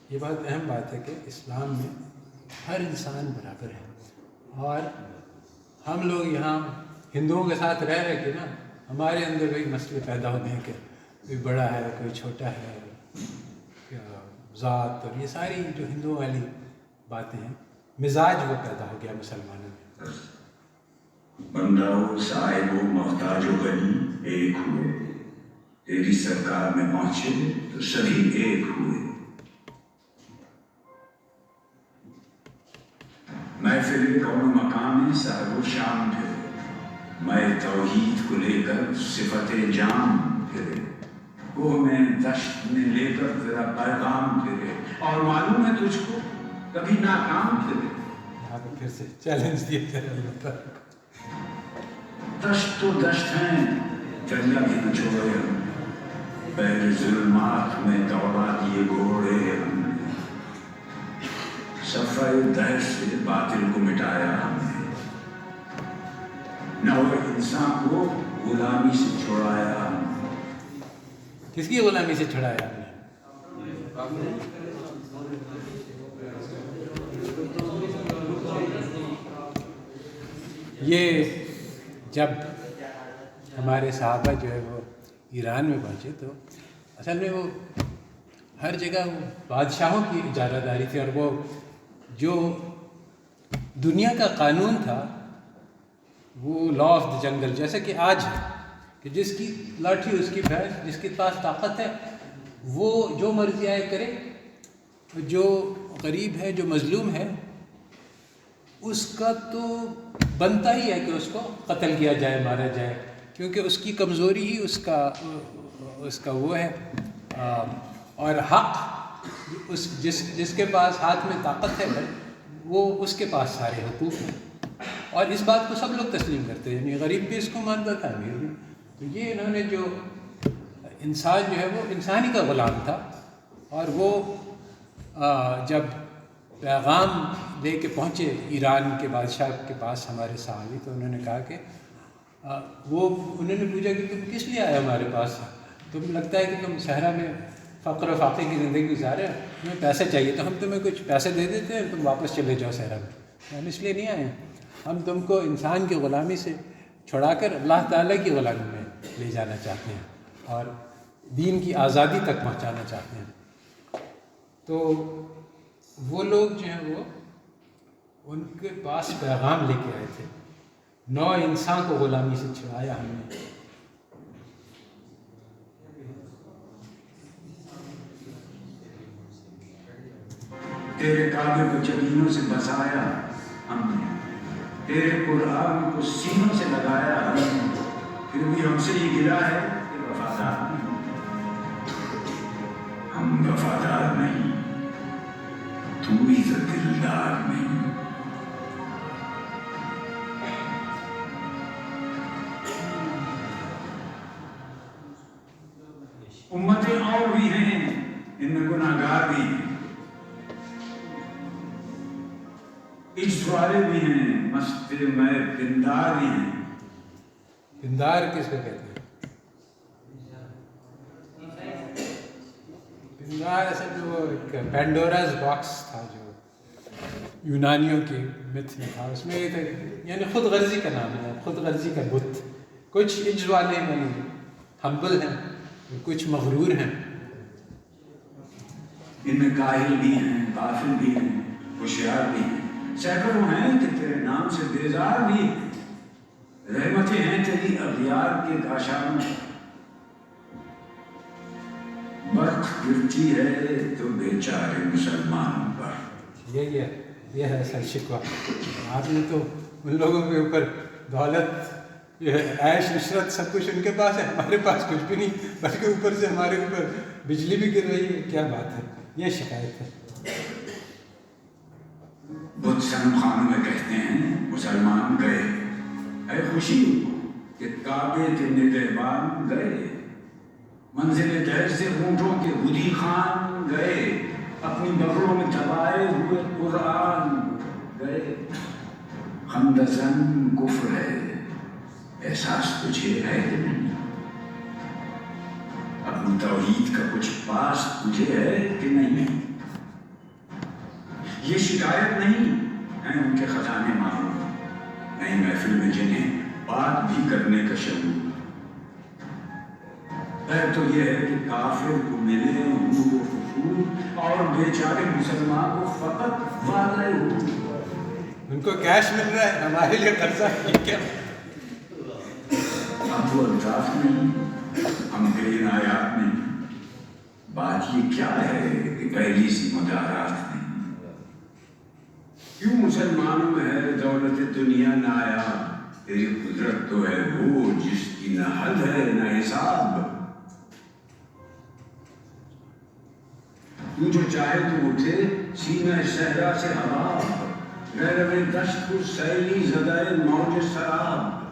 یہ بہت اہم بات ہے کہ اسلام میں ہر انسان برابر ہے، اور ہم لوگ یہاں ہندوؤں کے ساتھ رہ رہے کہ نا ہمارے اندر وہی مسئلے پیدا ہوتے ہیں کہ کوئی بڑا ہے کوئی چھوٹا ہے، ذات اور یہ ساری جو ہندوؤں والی باتیں ہیں، مزاج وہ پیدا ہو گیا مسلمانوں میں. بندہ ہو صاحب ہو محتاج و غنی ایک ہوئے، تیری سرکار میں پہنچے تو سبھی ایک ہوئے. محفل کون و مقام میں سحر و شام پھرے، میں توحید کو لے کر صفت جام پھرے. وہ میں دشت میں لے کر تیرا پیغام پھرے، اور معلوم ہے تجھ کو کبھی ناکام پھرے. یہاں پہ پھر سے چیلنج دیے تھے اللہ تعالیٰ. دشت تو دشت ہیں، دریا بھی نہ چھوڑے ہم، بحر ظلمات میں دوڑا دیے گھوڑے ہم نے. صفحہ دہر سے باطل کو مٹایا ہم نے، نو انسان کو غلامی سے چھڑایا ہم نے. کس کی غلامی سے چھڑایا آپ نے؟ یہ جب ہمارے صحابہ جو ہے وہ ایران میں پہنچے تو اصل میں وہ ہر جگہ بادشاہوں کی اجارہ داری تھی، اور وہ جو دنیا کا قانون تھا وہ لا آف دا جنگل، جیسا کہ آج ہے کہ جس کی لاٹھی اس کی بھینس، جس کے پاس طاقت ہے وہ جو مرضی آئے کرے. جو غریب ہے، جو مظلوم ہے، اس کا تو بنتا ہی ہے کہ اس کو قتل کیا جائے، مارا جائے، کیونکہ اس کی کمزوری ہی اس کا وہ ہے. اور حق جس کے پاس ہاتھ میں طاقت ہے وہ اس کے پاس سارے حقوق ہیں، اور اس بات کو سب لوگ تسلیم کرتے ہیں، یعنی غریب بھی اس کو مانتا تھا، امیر بھی۔ تو یہ انہوں نے جو انسان جو ہے وہ انسانی کا غلام تھا، اور وہ جب پیغام لے کے پہنچے ایران کے بادشاہ کے پاس ہمارے صحابی، تو انہوں نے کہا کہ انہوں نے پوچھا کہ تم کس لیے آئے ہمارے پاس؟ تم لگتا ہے کہ تم صحرا میں فقر و فاقے کی زندگی گزارے، تمہیں پیسے چاہیے تو ہم تمہیں کچھ پیسے دے دیتے ہیں، تم واپس چلے جاؤ صحرا میں۔ ہم اس لیے نہیں آئے ہیں، ہم تم کو انسان کی غلامی سے چھڑا کر اللہ تعالیٰ کی غلامی میں لے جانا چاہتے ہیں اور دین کی آزادی تک پہنچانا چاہتے ہیں۔ تو وہ لوگ جو ہیں وہ ان کے پاس پیغام لے کے آئے تھے، نو انسان کو غلامی سے چھڑایا ہم نے۔ تیرے کعبے کو چبینوں سے بسایا ہم نے، تیرے قرآن کو سینوں سے لگایا ہم نے، پھر بھی ہم سے یہ گلا ہے کہ وفادار نہیں، ہم وفادار نہیں، تو ہی تو دلدار نہیں۔ امتیں اور بھی ہیں، ان میں گناہگار بھی ہیں، عجز والے بھی ہیں، مست میں پندار بھی ہیں۔ پندار کس کو کہتے ہیں؟ پندار اصل میں وہ ایک پینڈوراز باکس تھا جو یونانیوں کے متھ میں تھا، اس میں یہ تھا یعنی خود غرضی کا نام ہے، خود غرضی کا بت۔ کچھ عجز والے یعنی ہمبل ہیں، کچھ مغرور ہیں۔ ان میں کاہل بھی ہیں، غافل بھی ہیں، ہوشیار بھی ہیں، سینکڑوں ہیں کہ تیرے نام سے بیزار بھی ہیں، رحمتیں ہیں تیری اغیار کے کاشان میں، برق گرتی ہے تو بیچارے مسلمان پر۔ یہ ہے اصل شکوہ۔ آپ نے تو ان لوگوں کے اوپر دولت، یہ ہے عیش عشرت، سب کچھ ان کے پاس ہے، ہمارے پاس کچھ بھی نہیں، بلکہ اوپر سے ہمارے اوپر بجلی بھی گر رہی ہے، کیا بات ہے؟ یہ شکایت ہے۔ بت صنم خانوں میں کہتے ہیں مسلمان گئے، اے خوشی کہ کعبے کے نگہبان گئے، منزل دہر سے اونٹوں کے ہدی خان گئے، اپنی بغلوں میں دبائے ہوئے قرآن گئے۔ خندزن کفر ہے، احساس تجھے ہے کہ نہیں؟ اپنی توحید کا کچھ پاس تجھے ہے کہ نہیں؟ یہ شکایت نہیں ہے ان کے خزانے معلوم، نئی محفل میں جنہیں بات بھی کرنے کا شعور۔ تو یہ ہے کہ کافر کو ملے حقوق و حقوق اور بیچارے مسلمان کو فقط وعدہ حقوق۔ ان کو کیش مل رہا ہے، ہمارے لیے قرضہ کیا؟ اب وہ الطاف نہیں، ہم بے آیات نہیں، بات یہ کیا ہے کہ پہلی سی مدارات نہیں۔ کیوں مسلمانوں میں ہے دولت دنیا نایاب، تیری قدرت تو ہے وہ جس کی نہ حد ہے نہ حساب۔ تو جو چاہے تو اٹھے سینہ صحرا سے ہوا، غیر دشت کو سیلی زدائے موج سراب۔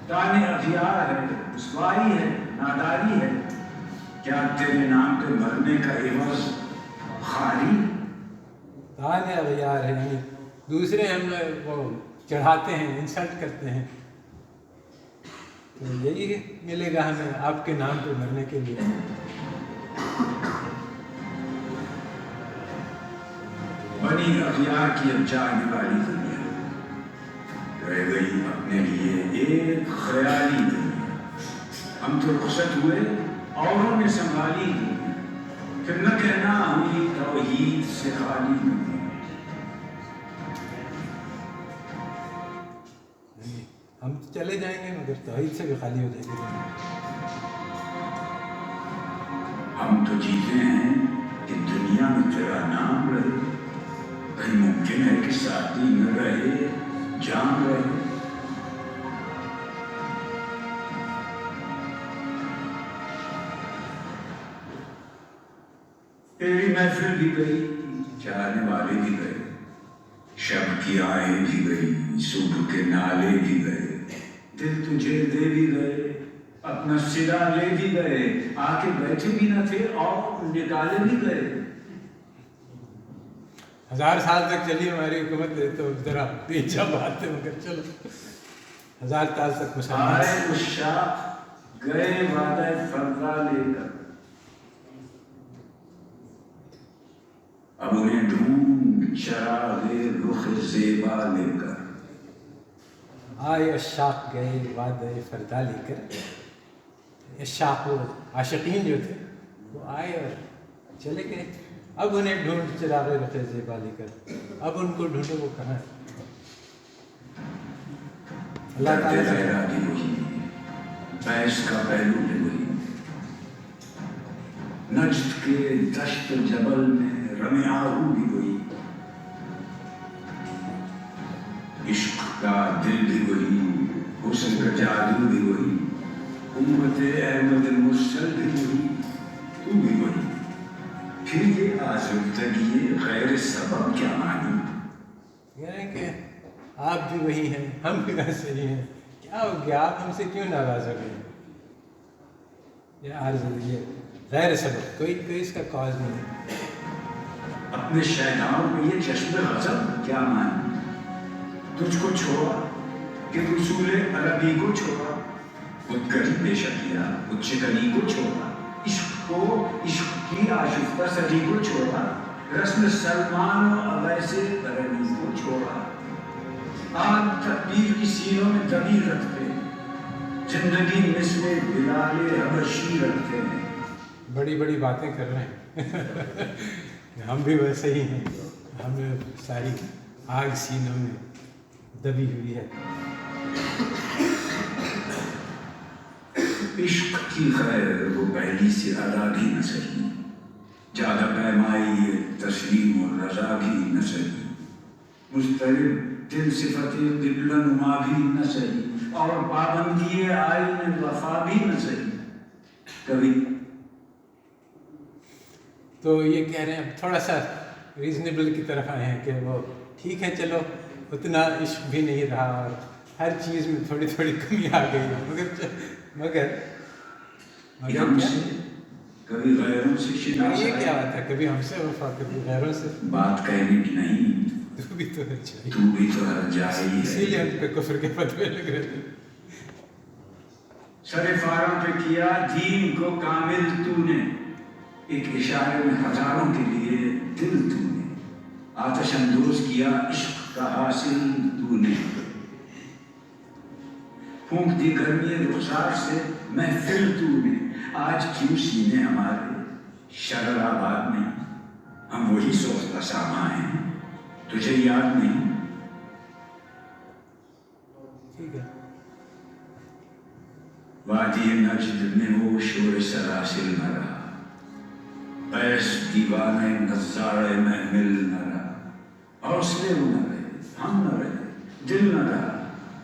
تانے اغیار ہے، رسوائی ہے، ناداری ہے، کیا تیرے نام پہ مرنے کا عوض خالی؟ تانے اغیار ہے یعنی دوسرے ہم وہ چڑھاتے ہیں، انسلٹ کرتے ہیں، تو یہی ملے گا ہمیں آپ کے نام پہ مرنے کے لیے۔ بنی اغیار کی اب جانے والی دنیا رہ گئی اپنے لیے ایک خیالی دنیا، ہم تو رخصت ہوئے اوروں نے سنبھالی دنیا، پھر نہ کہنا ہوئی توحید سے خالی دنیا۔ ہم چلے جائیں گے مگر توحید سے بھی خالی ہو جائے گی۔ ہم تو جیتے ہیں کہ دنیا میں تیرا نام رہے، کہیں ممکن ہے کہ ساتھی نہ رہے جان رہے۔ تیری محفل محفل بھی گئی، چاہنے والے بھی گئے، شب کی آہیں بھی گئی، صبح کے نالے بھی گئے، دل تجھے دے بھی گئے، اپنا سلا لے بھی گئے، آ کے بیٹھے بھی نہ تھے اور نکالے بھی گئے۔ 1000 سال تک چلی ہماری حکومت، تو ذرا پیچھا بات ہے، مگر چلو 1000 سال تک مسلمان آئے عشاق گئے وعدہ فردا لے کر، اب انہیں ڈھونڈ چراغ رخ زیبا لے کر۔ آئے عشاق گئے وعدہ فردا لے کر، عشاق وہ عاشقین جو تھے وہ آئے اور چلے گئے، اب انہیں ڈھونڈ چراغ رخ زیبا لے کر، اب ان کو ڈھونڈو وہ کہاں ہے۔ اللہ تعالیٰ تیرا بھی وہی، بیس کا پہلو بھی وہی، نجد کے دشت جبل میں رمے آہو بھی وہی، عشق کا دل بھی وہی، حسن کا جادو بھی وہی، امت احمد مرسل بھی وہی، تو بھی وہی، پھر یہ آزردگی غیر سبب کیا مانی؟ یعنی کہ آپ بھی وہی ہیں، ہم بھی ویسے ہی ہیں، کیا ہو گیا، آپ ہم سے کیوں ناراض ہو گئے؟ یہ عرض یہ غیر سبب، کوئی اس کا کاز نہیں ہے۔ اپنے شہناؤں میں یہ جشن غضب کیا مانی؟ تجھ کو چھوڑا کہ رسول عربی کو چھوڑا، خود گری پیشہ کیا، خود شکنی کو چھوڑا، عشق کو، عشق کی آشفتہ صدی کو چھوڑا، رسم سلمان و اویس برنی کو چھوڑا، آج تکبیر کی سینوں میں دبی رکھتے ہیں، زندگی مثل بلال حبشی رکھتے ہیں۔ بڑی بڑی باتیں کر رہے ہیں، ہم بھی ویسے ہی ہیں، ہمیں ساری آگ سینوں میں دبی ہوئی ہے۔ عشق کی خیر وہ پہلی سے ادا بھی نہ سہی، زیادہ پیمائی تسلیم و رضا بھی نہ سہی، مضطرب دل صفت قبلہ نما بھی نہ سہی، اور پابندی آئین وفا بھی نہ سہی۔ کبھی تو یہ کہہ رہے ہیں تھوڑا سا ریزنیبل کی طرف آئے ہیں کہ وہ ٹھیک ہے، چلو اتنا عشق بھی نہیں رہا اور ہر چیز میں تھوڑی تھوڑی کمی آ گئی ہے، مگر ہم کیا سے کبھی غیروں سے شناس یہ کیا آئی، بات ہے، کبھی ہم سے وفا کبھی غیروں سے، بات کہنے کی نہیں، تو بھی تو اچھا، تو بھی تو ہر جائی اسی لیے ہے۔ ان پہ کفر کے فتوے لگ رہے تھے۔ سر فاروں پہ کیا دین کو کامل تو نے، ایک اشارے میں ہزاروں کے لیے دل تو نے، آتش اندوز کیا عشق کا حاصل تو نے، پھونک دی گرمی رخسار سے محفل تو نے، آج کیوں سینے ہمارے شرر آباد میں، ہم وہی سوختہ ساما ہیں، تجھے یاد نہیں؟ ٹھیک ہے، وادی نجد میں وہ شور سلاسل نہ رہا، قیس دیوانے نظارے محمل نہ رہا، حوصلے وہ نہ رہے، ہم نہ رہے، دل نہ رہا،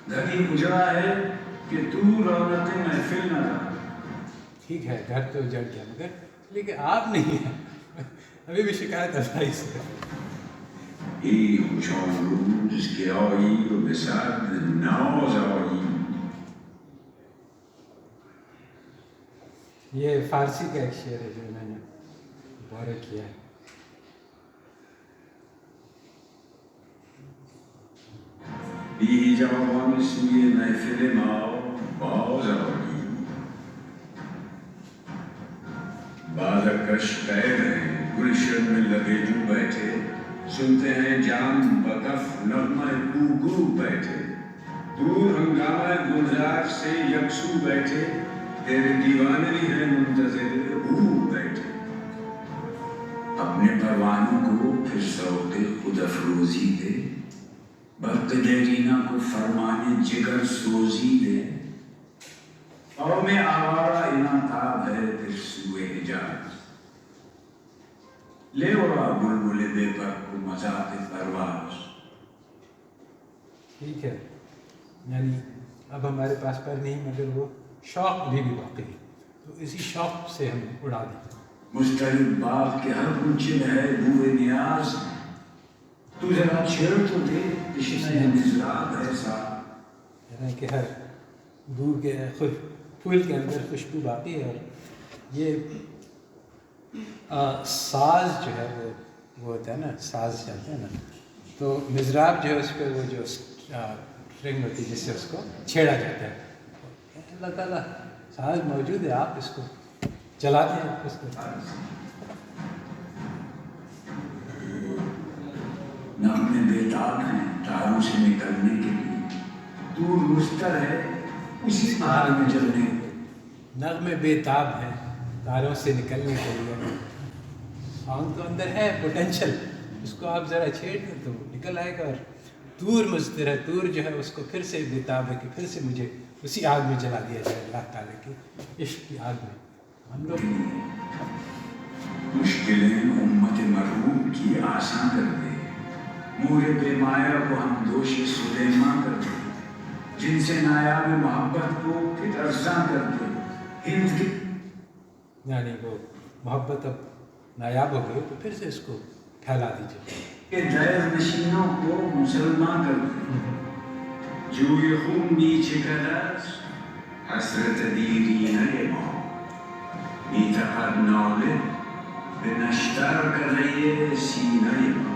گھر اجڑا ہے کہ تو رونق محفل نہ رہا۔ ٹھیک ہے، گھر تو اجڑ گیا، مگر لیکن آپ نہیں ہیں، ابھی بھی شکایت اللہ سے ہے۔ ای خوشان روز که آیی و به صد ناز آیی، یہ فارسی کا ایک شعر ہے جو میں نے غور کیا ہے۔ بی جوان سوی محفل ما باز آیی، بازکش قید ہیں گلشن میں لگے جو بیٹھے، سنتے ہیں جام بکف نغمہ کوکو بیٹھے، دور ہنگامہ گلزار سے یکسو بیٹھے، تیرے دیوانے بھی ہیں منتظر ہو بیٹھے، اپنے پروانوں کو پھر ذوق خود افروزی دے، برق دیرینہ کو فرمان جگر سوزی دے، قوم آوارہ اناتاب ہے پھر سوئے حجاز، لے اڑا بلبل بے پر کو مذاق پرواز۔ ٹھیک ہے، یعنی اب ہمارے پاس پر نہیں، مگر وہ شوق بھی باقی ہے، تو اسی شوق سے ہم اڑا دیں۔ مسترد باغ کے ہر گنچل ہے بوئے نیاز، تو ذرا چھیڑ تو دے تشنہ مضراب ہے صاحب. کہ ہر بو کے پھول کے اندر خوشبو باقی ہے. اور یہ ساز جو ہے وہ ہوتا ہے نا، ساز چلتے ہیں نا، تو مضراب جو ہے اس پہ وہ جو اسٹرنگ ہوتی ہے جس سے اس کو چھیڑا جاتا ہے. اللہ تعالیٰ ساز موجود ہے، آپ اس کو چلاتے ہیں اس کو. نغمے بےتاب ہیں تاروں سے نکلنے کے لیے، دور مستر ہے اسی آگ میں جلنے. نغمے بےتاب ہیں تاروں سے نکلنے کے لیے. سانگ تو اندر ہے پوٹینشل، اس کو آپ ذرا چھیڑ دیں تو نکل آئے گا. اور دور مستر ہے، دور جو ہے اس کو پھر سے بےتاب ہے کہ پھر سے مجھے اسی آگ میں جلا دیا جائے، اللہ تعالیٰ کی عشق کی آگ میں. ہم لوگ مشکلیں امت مرحوم کی آسان کر دے، مورے بے مایا کو ہم دوش سلیمان کر دے، جن سے نایاب محبت کو پھر ارزاں کر دے. ہند کی یعنی وہ محبت اب نایاب ہو گئی تو پھر سے اس کو پھیلا دیجیے کہ دیر نشینوں کو مسلمان کر دے. جوی خون نیچے کلاس حسرت دیری نئے ماں میتقد ناله به نشتر کلیه سینه ما.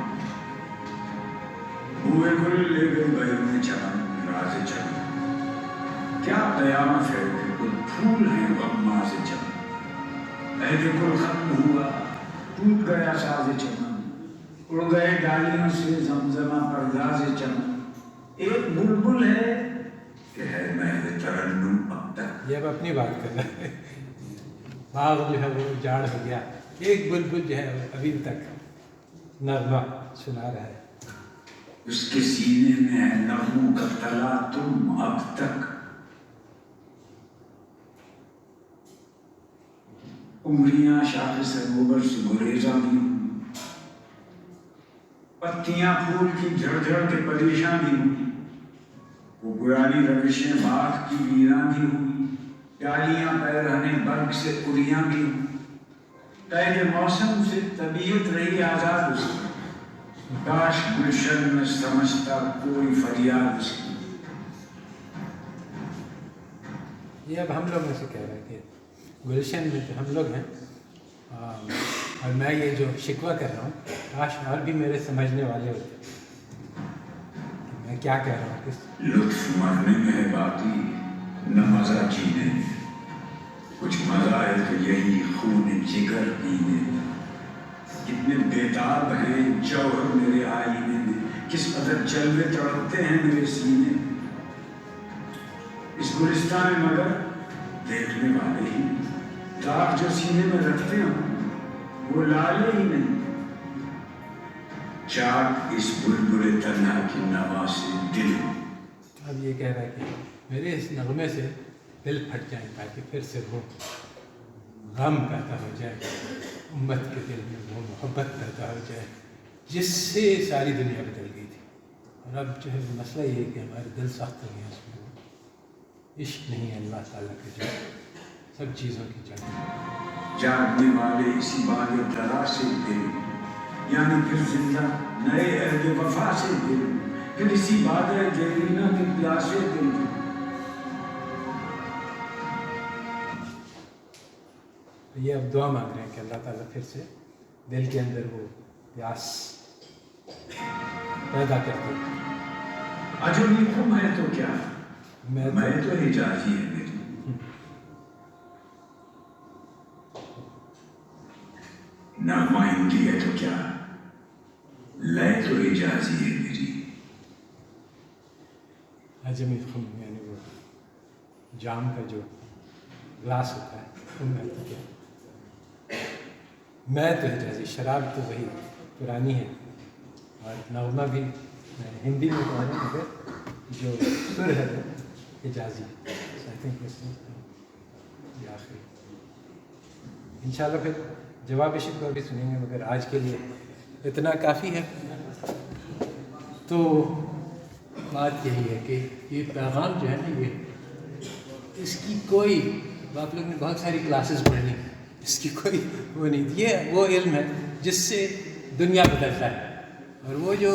بوئے گل لے گئے بیرون چمن راز چمن، کیا قیامت ہے کہ کل پھول ہیں غماز چمن. عہد گل ختم ہوا ٹوٹ گیا ساز چمن، اڑ گئے ڈالیوں سے زمزمہ پرداز چمن. ایک بلبل ہے کہ ہے محض ترنم اب تک. یہ اب اپنی بات کر رہا ہے. باغ جو ہے وہ جاڑ ہو گیا، ایک بلبل جو ہے وہ ابھی تک نغمہ سنا رہا ہے. اس کے سینے میں ہے نغموں کا تلا تم اب تک. عمریاں شاخ سروبر سے گریزاں بھی ہوں، پتیاں پھول کی جھڑ جھڑ کے پریشاں بھی ہوں. وہ پرانی روشیں باغ کی ویراں بھی ہوئی، ڈالیاں پیرہنے برگ سے اڑیاں بھی ہوں. قید موسم سے طبیعت رہی آزاد اس کی، کاش گلشن میں سمجھتا کوئی فریاد اس کی. یہ اب ہم لوگوں سے کہہ رہے ہیں کہ گلشن میں تو ہم لوگ ہیں، اور میں یہ جو شکوہ کر رہا ہوں کاش اور بھی میرے سمجھنے والے ہوتے کہ میں کیا کہہ رہا ہوں. کس لطف مرنے میں ہے باقی نہ مزہ جینے میں، کچھ مزہ ہے تو یہی خون جگر پینے. کتنے بیتاب ہیں جوہر میرے آئینے میں، کس قدر جلوے تڑپتے ہیں میرے سینے میں. اس گلستان میں مگر دیکھنے والے ہی، داغ جو سینے میں رکھتے ہوں وہ لالے ہی نہیں. چاک اس بلبل تنہا کی نوا سے دل. اب یہ کہہ رہا ہے کہ میرے اس نغمے سے دل پھٹ جائیں تاکہ پھر سے وہ غم پیدا ہو جائے، امت کے دل میں وہ محبت پیدا ہو جائے جس سے ساری دنیا بدل گئی تھی. اور اب جو ہے مسئلہ یہ ہے کہ ہمارے دل سخت ہو گئے ہیں، اس میں عشق نہیں ہے اللہ تعالیٰ کے جو سب چیزوں کی جڑ. جاگنے والے اسی باغ طلا سے دل، یعنی پھر زندہ نئے عہد وفا سے دل، پھر اسی باغ دیرینہ کے پیاسے دل. یہ اب دعا مانگ رہے ہیں کہ اللہ تعالیٰ پھر سے دل کے اندر وہ پیاس پیدا کر دے. عجبی خم ہے تو کیا، میں تو حجازی ہے میری. نامائندی ہے تو کیا، لے تو حجازی ہے میری. عجمی خم یعنی وہ جام کا جو گلاس ہوتا ہے، خم ہے تو کیا، میں تو حجازی. شراب تو وہی پرانی ہے، اور نغمہ بھی ہندی میں کہا ہے مگر جو سر ہے وہ حجازی. آئی تھنک یہ آخری انشاءاللہ پھر جواب شکوہ بھی سنیں گے، مگر آج کے لیے اتنا کافی ہے. تو بات یہی ہے کہ یہ پیغام جو ہے نا، یہ اس کی کوئی آپ لوگ نے بہت ساری کلاسز پڑھنی اس کی کوئی وہ نہیں. یہ وہ علم ہے جس سے دنیا بدلتا ہے، اور وہ جو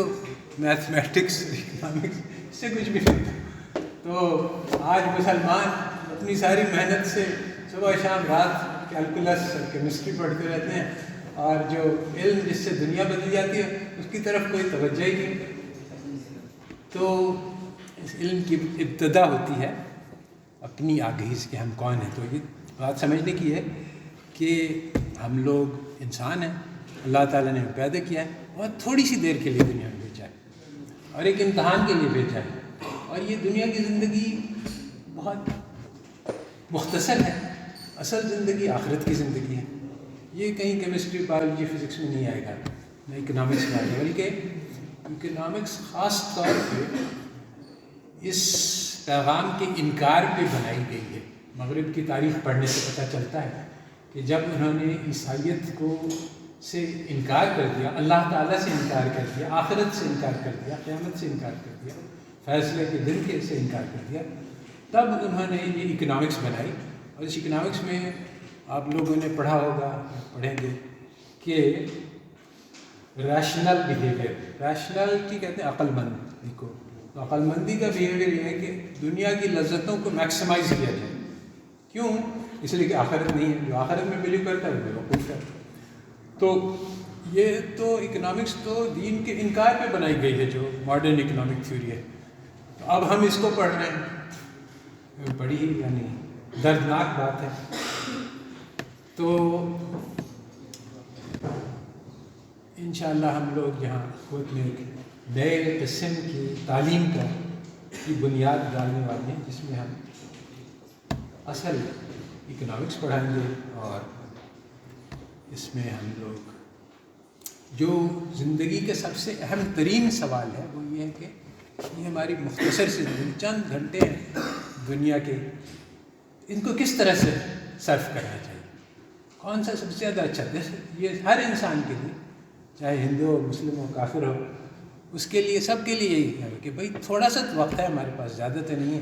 میتھمیٹکس اکنامکس اس سے کچھ بھی نہیں. تو آج مسلمان اپنی ساری محنت سے صبح شام رات کیلکولس اور کیمسٹری پڑھتے رہتے ہیں، اور جو علم جس سے دنیا بدل جاتی ہے اس کی طرف کوئی توجہ ہی نہیں. تو اس علم کی ابتدا ہوتی ہے اپنی آگہی سے کہ ہم کون ہیں. تو یہ بات سمجھنے کی ہے کہ ہم لوگ انسان ہیں، اللہ تعالیٰ نے ہمیں پیدا کیا ہے اور تھوڑی سی دیر کے لیے دنیا میں بھیجا ہے اور ایک امتحان کے لیے بھیجا ہے. اور یہ دنیا کی زندگی بہت مختصر ہے. اصل زندگی آخرت کی زندگی ہے. یہ کہیں کیمسٹری بایولوجی فزکس میں نہیں آئے گا، نہ اکنامکس میں آئے گا، بلکہ اکنامکس خاص طور پہ اس پیغام کے انکار پہ بنائی گئی ہے. مغرب کی تاریخ پڑھنے سے پتہ چلتا ہے کہ جب انہوں نے عیسائیت کو سے انکار کر دیا، اللہ تعالیٰ سے انکار کر دیا، آخرت سے انکار کر دیا، قیامت سے انکار کر دیا، فیصلے کے دن کے سے انکار کر دیا، تب انہوں نے یہ اکنامکس بنائی. اور اس اکنامکس میں آپ لوگوں نے پڑھا ہوگا، پڑھیں گے کہ ریشنل بیہیویئر، ریشنلٹی کہتے ہیں عقل مندی کو. تو عقل مندی کا بیہیویئر یہ ہے کہ دنیا کی لذتوں کو میکسیمائز کیا جائے. کیوں؟ اس لیے کہ آخرت نہیں ہے. جو آخرت میں بلیو کرتا ہے وہ بیوقوف ہے. تو یہ تو اکنامکس تو دین کے انکار پہ بنائی گئی ہے، جو ماڈرن اکنامک تھیوری ہے. تو اب ہم اس کو پڑھ رہے ہیں، بڑی یعنی دردناک بات ہے. تو انشاءاللہ ہم لوگ یہاں خود میں ایک نئے قسم کی تعلیم کی بنیاد ڈالنے والے ہیں، جس میں ہم اصل اکنامکس پڑھائیں گے. اور اس میں ہم لوگ جو زندگی کے سب سے اہم ترین سوال ہے وہ یہ ہے کہ یہ ہماری مختصر سی زندگی، چند گھنٹے ہیں دنیا کے، ان کو کس طرح سے صرف کرنا چاہیے، کون سا سب سے زیادہ اچھا. یہ ہر انسان کے لیے، چاہے ہندو ہو، مسلم ہو، کافر ہو، اس کے لیے سب کے لیے یہی ہے کہ بھئی تھوڑا سا وقت ہے ہمارے پاس، زیادہ تو نہیں ہے.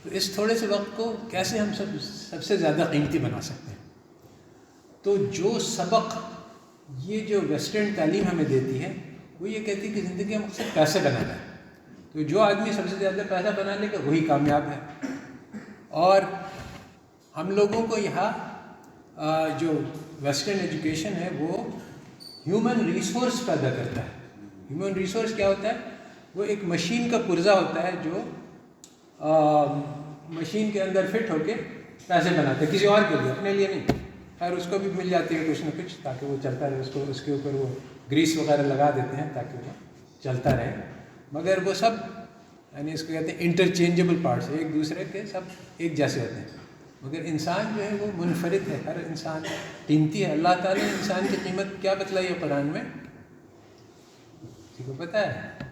تو اس تھوڑے سے وقت کو کیسے ہم سب سے زیادہ قیمتی بنا سکتے ہیں. تو جو سبق یہ جو ویسٹرن تعلیم ہمیں دیتی ہے وہ یہ کہتی ہے کہ زندگی کا مقصد پیسے بنانا ہے. تو جو آدمی سب سے زیادہ پیسہ بنا لے گا وہی کامیاب ہے. اور ہم لوگوں کو یہاں جو ویسٹرن ایجوکیشن ہے وہ ہیومن ریسورس پیدا کرتا ہے. ہیومن ریسورس کیا ہوتا ہے؟ وہ ایک مشین کا پرزہ ہوتا ہے جو مشین کے اندر فٹ ہو کے پیسے بناتا ہے، کسی اور کے لیے، اپنے لیے نہیں. خیر اس کو بھی مل جاتی ہے کچھ نہ کچھ تاکہ وہ چلتا رہے. اس کے اوپر وہ گریس وغیرہ لگا دیتے ہیں تاکہ وہ چلتا رہے. مگر وہ سب یعنی اس کو کہتے ہیں انٹرچینجبل پارٹس، ایک دوسرے کے سب ایک جیسے ہوتے ہیں. مگر انسان جو ہے وہ منفرد ہے، ہر انسان قیمتی ہے. اللہ تعالیٰ نے انسان کی قیمت کیا بتلائی ہے قرآن میں؟ کسی کو پتہ ہے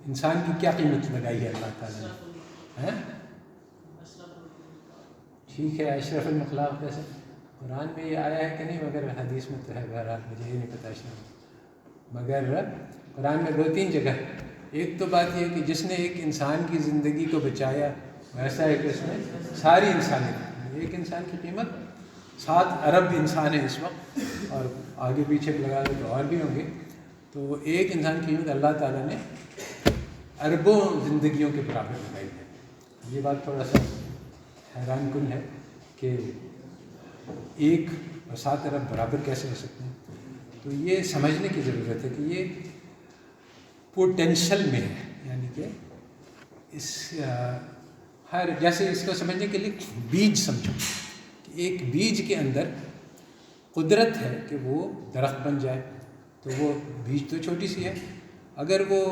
انسان کی کیا قیمت لگائی ہے اللہ تعالیٰ نے؟ ٹھیک ہے، اشرف المخلوق کیسے قرآن میں یہ آیا ہے کہ نہیں؟ مگر حدیث میں تو ہے، بہرحال مجھے یہ نہیں پتہ اشرف. مگر قرآن میں 2-3 جگہ. ایک تو بات یہ کہ جس نے ایک انسان کی زندگی کو بچایا ویسا ہے کہ اس نے ساری انسانیت، ایک انسان کی قیمت 7 ارب انسان ہے اس وقت، اور آگے پیچھے لگا دو تو اور بھی ہوں گے. تو ایک انسان کی قیمت اللہ تعالیٰ نے اربوں زندگیوں کے برابر لگائی ہے. یہ بات تھوڑا سا حیران کن ہے کہ 1 اور 7 ارب برابر کیسے ہو سکتے ہیں. تو یہ سمجھنے کی ضرورت ہے کہ یہ پوٹینشل میں ہے، یعنی کہ اس ہر جیسے اس کو سمجھنے کے لیے بیج سمجھو کہ ایک بیج کے اندر قدرت ہے کہ وہ درخت بن جائے. تو وہ بیج تو چھوٹی سی ہے، اگر وہ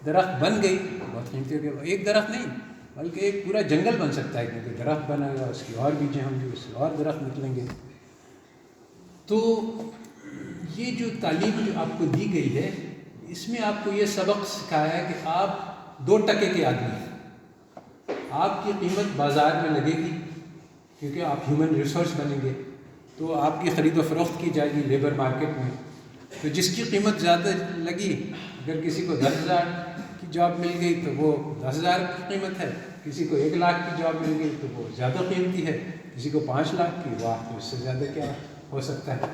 درخت بن گئی تو بہت قیمتی ہو گیا. ایک درخت نہیں بلکہ ایک پورا جنگل بن سکتا ہے، کیونکہ درخت بنا گا، اس کی اور بیجیں ہوں گی، اس سے اور درخت نکلیں گے. تو یہ جو تعلیم جو آپ کو دی گئی ہے اس میں آپ کو یہ سبق سکھایا ہے کہ آپ 2 ٹکے کے آدمی ہیں. آپ کی قیمت بازار میں لگے گی کیونکہ آپ ہیومن ریسورس بنیں گے، تو آپ کی خرید و فروخت کی جائے گی لیبر مارکیٹ میں. تو جس کی قیمت زیادہ لگی، اگر کسی کو 10,000 کی جاب مل گئی تو وہ 10,000 کی قیمت ہے، کسی کو 1 لاکھ کی جاب مل گئی تو وہ زیادہ قیمتی ہے، کسی کو 5 لاکھ کی، واہ تو اس سے زیادہ کیا ہو سکتا ہے.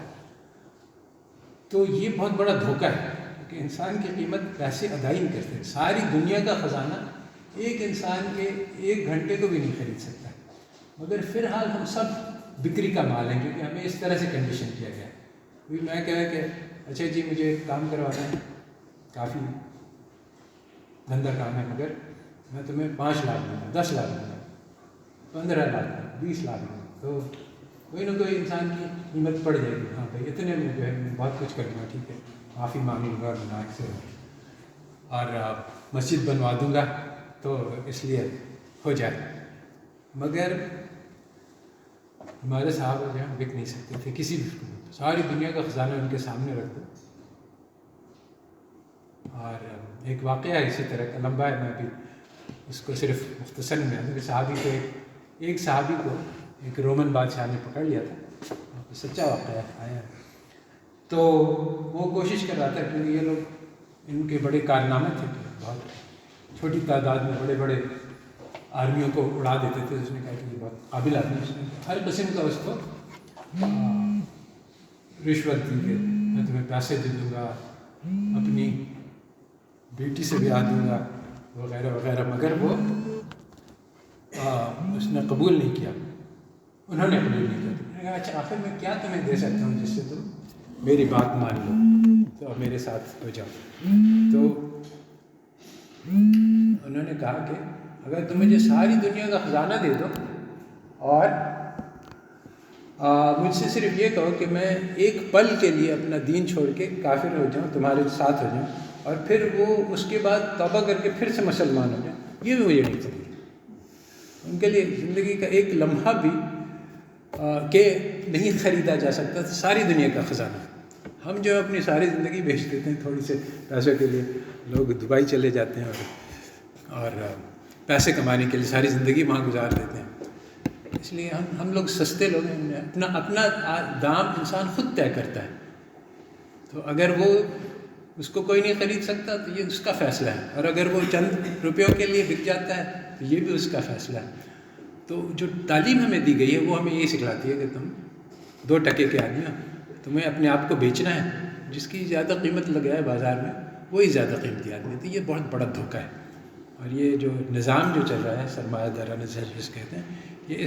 تو یہ بہت بڑا دھوکہ ہے کہ انسان کی قیمت پیسے ادا ہی نہیں کرتے. ساری دنیا کا خزانہ ایک انسان کے 1 گھنٹے کو بھی نہیں خرید سکتا، مگر فی الحال ہم سب بکری کا مال ہیں، کیونکہ ہمیں اس طرح سے کنڈیشن کیا گیا ہے. میں کہا کہ اچھا جی مجھے کام کروانا ہے، کافی گندا کام ہے، مگر میں تمہیں 5 لاکھ دوں گا، 10 لاکھ دوں گا، 15 لاکھ دوں گا، 20 لاکھ دوں گا. تو کوئی نہ کوئی انسان کی قیمت پڑ جائے گی. ہاں بھائی اتنے میں جو ہے میں بہت کچھ کر دوں گا، ٹھیک ہے معافی مانگ لوں گا گناہ سے، اور مسجد بنوا دوں گا تو اس لیے ہو جائے. مگر ہمارے صاحب جو ہے بک نہیں سکتے تھے کسی بھی حکومت. ساری دنیا کا خزانہ ان کے سامنے رکھ دو. اور ایک واقعہ ہے اسی طرح کا، لمبا ہے، میں ابھی اس کو صرف مختصر میں کہ صحابی کو ایک صحابی کو ایک رومن بادشاہ نے پکڑ لیا تھا، سچا واقعہ آیا ہے. تو وہ کوشش کر رہا تھا، کیونکہ یہ لوگ ان کے بڑے کارنامے تھے کہ بہت چھوٹی تعداد میں بڑے بڑے آرمیوں کو اڑا دیتے تھے. اس نے کہا کہ یہ بہت قابل آدمی، اس نے ہر قسم کا اس کو رشوت دی کہ میں تمہیں پیسے دے دوں گا، اپنی بیٹی سے بیاہ دوں گا وغیرہ وغیرہ. مگر وہ اس نے قبول نہیں کیا، انہوں نے قبول نہیں کیا. میں نے کہا اچھا آخر میں کیا تمہیں دے سکتا ہوں جس سے تم میری بات مان لو تو میرے ساتھ ہو جاؤ. تو انہوں نے کہا کہ اگر تم مجھے ساری دنیا کا خزانہ دے دو اور مجھ سے صرف یہ کہو کہ میں ایک پل کے لیے اپنا دین چھوڑ کے کافر ہو جاؤں، تمہارے ساتھ ہو جاؤں، اور پھر وہ اس کے بعد توبہ کر کے پھر سے مسلمان ہو جائیں، یہ بھی مجھے نہیں چاہیے. ان کے لیے زندگی کا ایک لمحہ بھی کہ نہیں خریدا جا سکتا ساری دنیا کا خزانہ. ہم جو اپنی ساری زندگی بیچ دیتے ہیں تھوڑی سے پیسوں کے لیے. لوگ دبئی چلے جاتے ہیں اور پیسے کمانے کے لیے ساری زندگی وہاں گزار دیتے ہیں. اس لیے ہم لوگ سستے لوگ ہیں. اپنا دام انسان خود طے کرتا ہے. تو اگر وہ اس کو کوئی نہیں خرید سکتا تو یہ اس کا فیصلہ ہے، اور اگر وہ چند روپیوں کے لیے بک جاتا ہے تو یہ بھی اس کا فیصلہ ہے. تو جو تعلیم ہمیں دی گئی ہے وہ ہمیں یہی سکھلاتی ہے کہ تم 2 ٹکے کے آدمی ہو، تمہیں اپنے آپ کو بیچنا ہے. جس کی زیادہ قیمت لگ جائے بازار میں وہی زیادہ قیمتی آدمی. تو یہ بہت بڑا دھوکہ ہے. اور یہ جو نظام جو چل رہا ہے سرمایہ دارانہ نظام جس کہتے ہیں، یہ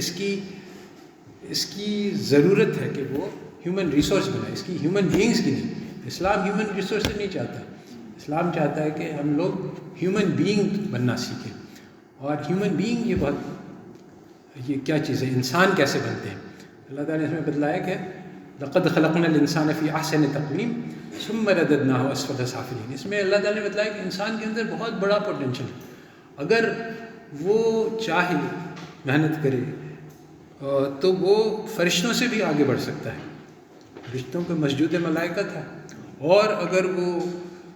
اس کی ضرورت ہے کہ وہ ہیومن ریسورس بنائے، اس کی ہیومن بینگز کی نہیں. اسلام ہیومن ریسورس نہیں چاہتا. اسلام چاہتا ہے کہ ہم لوگ ہیومن بینگ بننا سیکھیں. اور ہیومن بینگ یہ کیا چیز ہے، انسان کیسے بنتے ہیں. اللہ تعالیٰ نے اس میں بتلایا کہ لقد خلقنا الانسان فی احسن تقویم ثم رددناہ اسفل سافلین. اس میں اللہ تعالیٰ نے بتلایا کہ انسان کے اندر بہت بڑا پوٹینشل ہے. اگر وہ چاہے محنت کرے تو وہ فرشتوں سے بھی آگے بڑھ سکتا ہے. فرشتوں کو مسجود ملائکت ہے. اور اگر وہ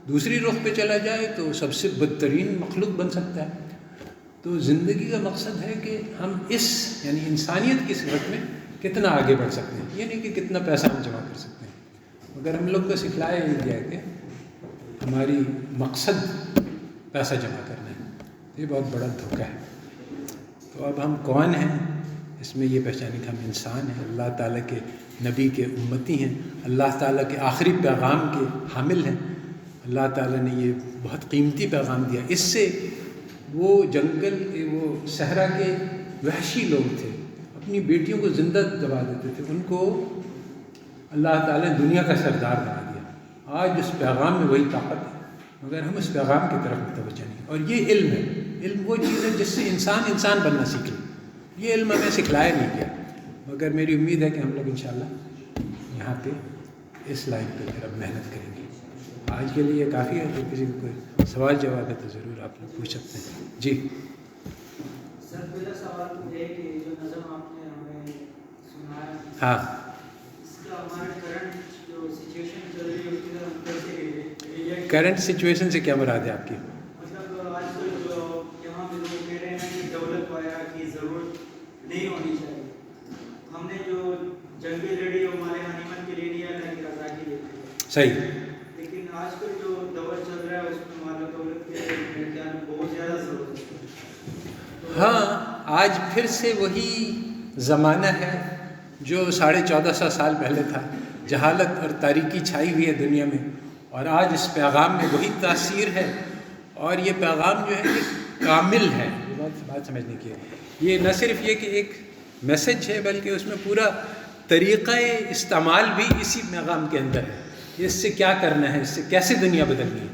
دوسری رخ پہ چلا جائے تو سب سے بدترین مخلوق بن سکتا ہے. تو زندگی کا مقصد ہے کہ ہم یعنی انسانیت کی صفت میں کتنا آگے بڑھ سکتے ہیں. یہ نہیں کہ کتنا پیسہ ہم جمع کر سکتے ہیں. مگر ہم لوگ کو سکھلایا یہ گیا ہے کہ ہماری مقصد پیسہ جمع کرنا ہے. یہ بہت بڑا دھوکہ ہے. تو اب ہم کون ہیں، اس میں یہ پہچانے کہ ہم انسان ہیں، اللہ تعالیٰ کے نبی کے امتی ہیں، اللہ تعالیٰ کے آخری پیغام کے حامل ہیں. اللہ تعالیٰ نے یہ بہت قیمتی پیغام دیا. اس سے وہ جنگل کے وہ صحرا کے وحشی لوگ تھے، اپنی بیٹیوں کو زندہ دبا دیتے تھے، ان کو اللہ تعالیٰ نے دنیا کا سردار بنا دیا. آج اس پیغام میں وہی طاقت ہے، مگر ہم اس پیغام کی طرف متوجہ نہیں. اور یہ علم ہے. علم وہ چیز ہے جس سے انسان بننا سیکھ لے. یہ علم ہمیں سکھلایا نہیں گیا. مگر میری امید ہے کہ ہم لوگ انشاءاللہ یہاں پہ اس لائن پہ پھر اب محنت کریں گے. آج کے لیے کافی ہے. تو کسی کو کوئی سوال جواب ہے تو ضرور آپ لوگ پوچھ سکتے ہیں. جی سر میرا سوال ہے کہ جو نظم آپ نے ہمیں سنایا، ہاں، اس کا ہمارے کرنٹ جو سچویشن چل رہی ہے اس کے اندر کیسے کرنٹ سچویشن سے کیا مراد ہے آپ کی؟ مطلب آج کل جو یہاں پہ لوگ کہہ رہے ہیں کہ دولت پایا کی ضرورت نہیں ہونی چاہیے. ہم نے جو جنگیں لڑی وہ مال غنیمت کے لیے نہیں، اللہ کی رضا کے لیے. صحیح. لیکن آج کل جو دور چل رہا ہے اس میں مال و دولت کے لیے بہت زیادہ ضرورت ہے. ہاں، آج پھر سے وہی زمانہ ہے جو 1450 سال پہلے تھا، جہالت اور تاریکی چھائی ہوئی ہے دنیا میں، اور آج اس پیغام میں وہی تاثیر ہے، اور یہ پیغام جو ہے یہ کامل ہے۔ یہ بات سمجھنے کی ہے، یہ نہ صرف یہ کہ ایک میسج ہے بلکہ اس میں پورا طریقہ استعمال بھی اسی پیغام کے اندر ہے کہ اس سے کیا کرنا ہے، اس سے کیسے دنیا بدلنی ہے،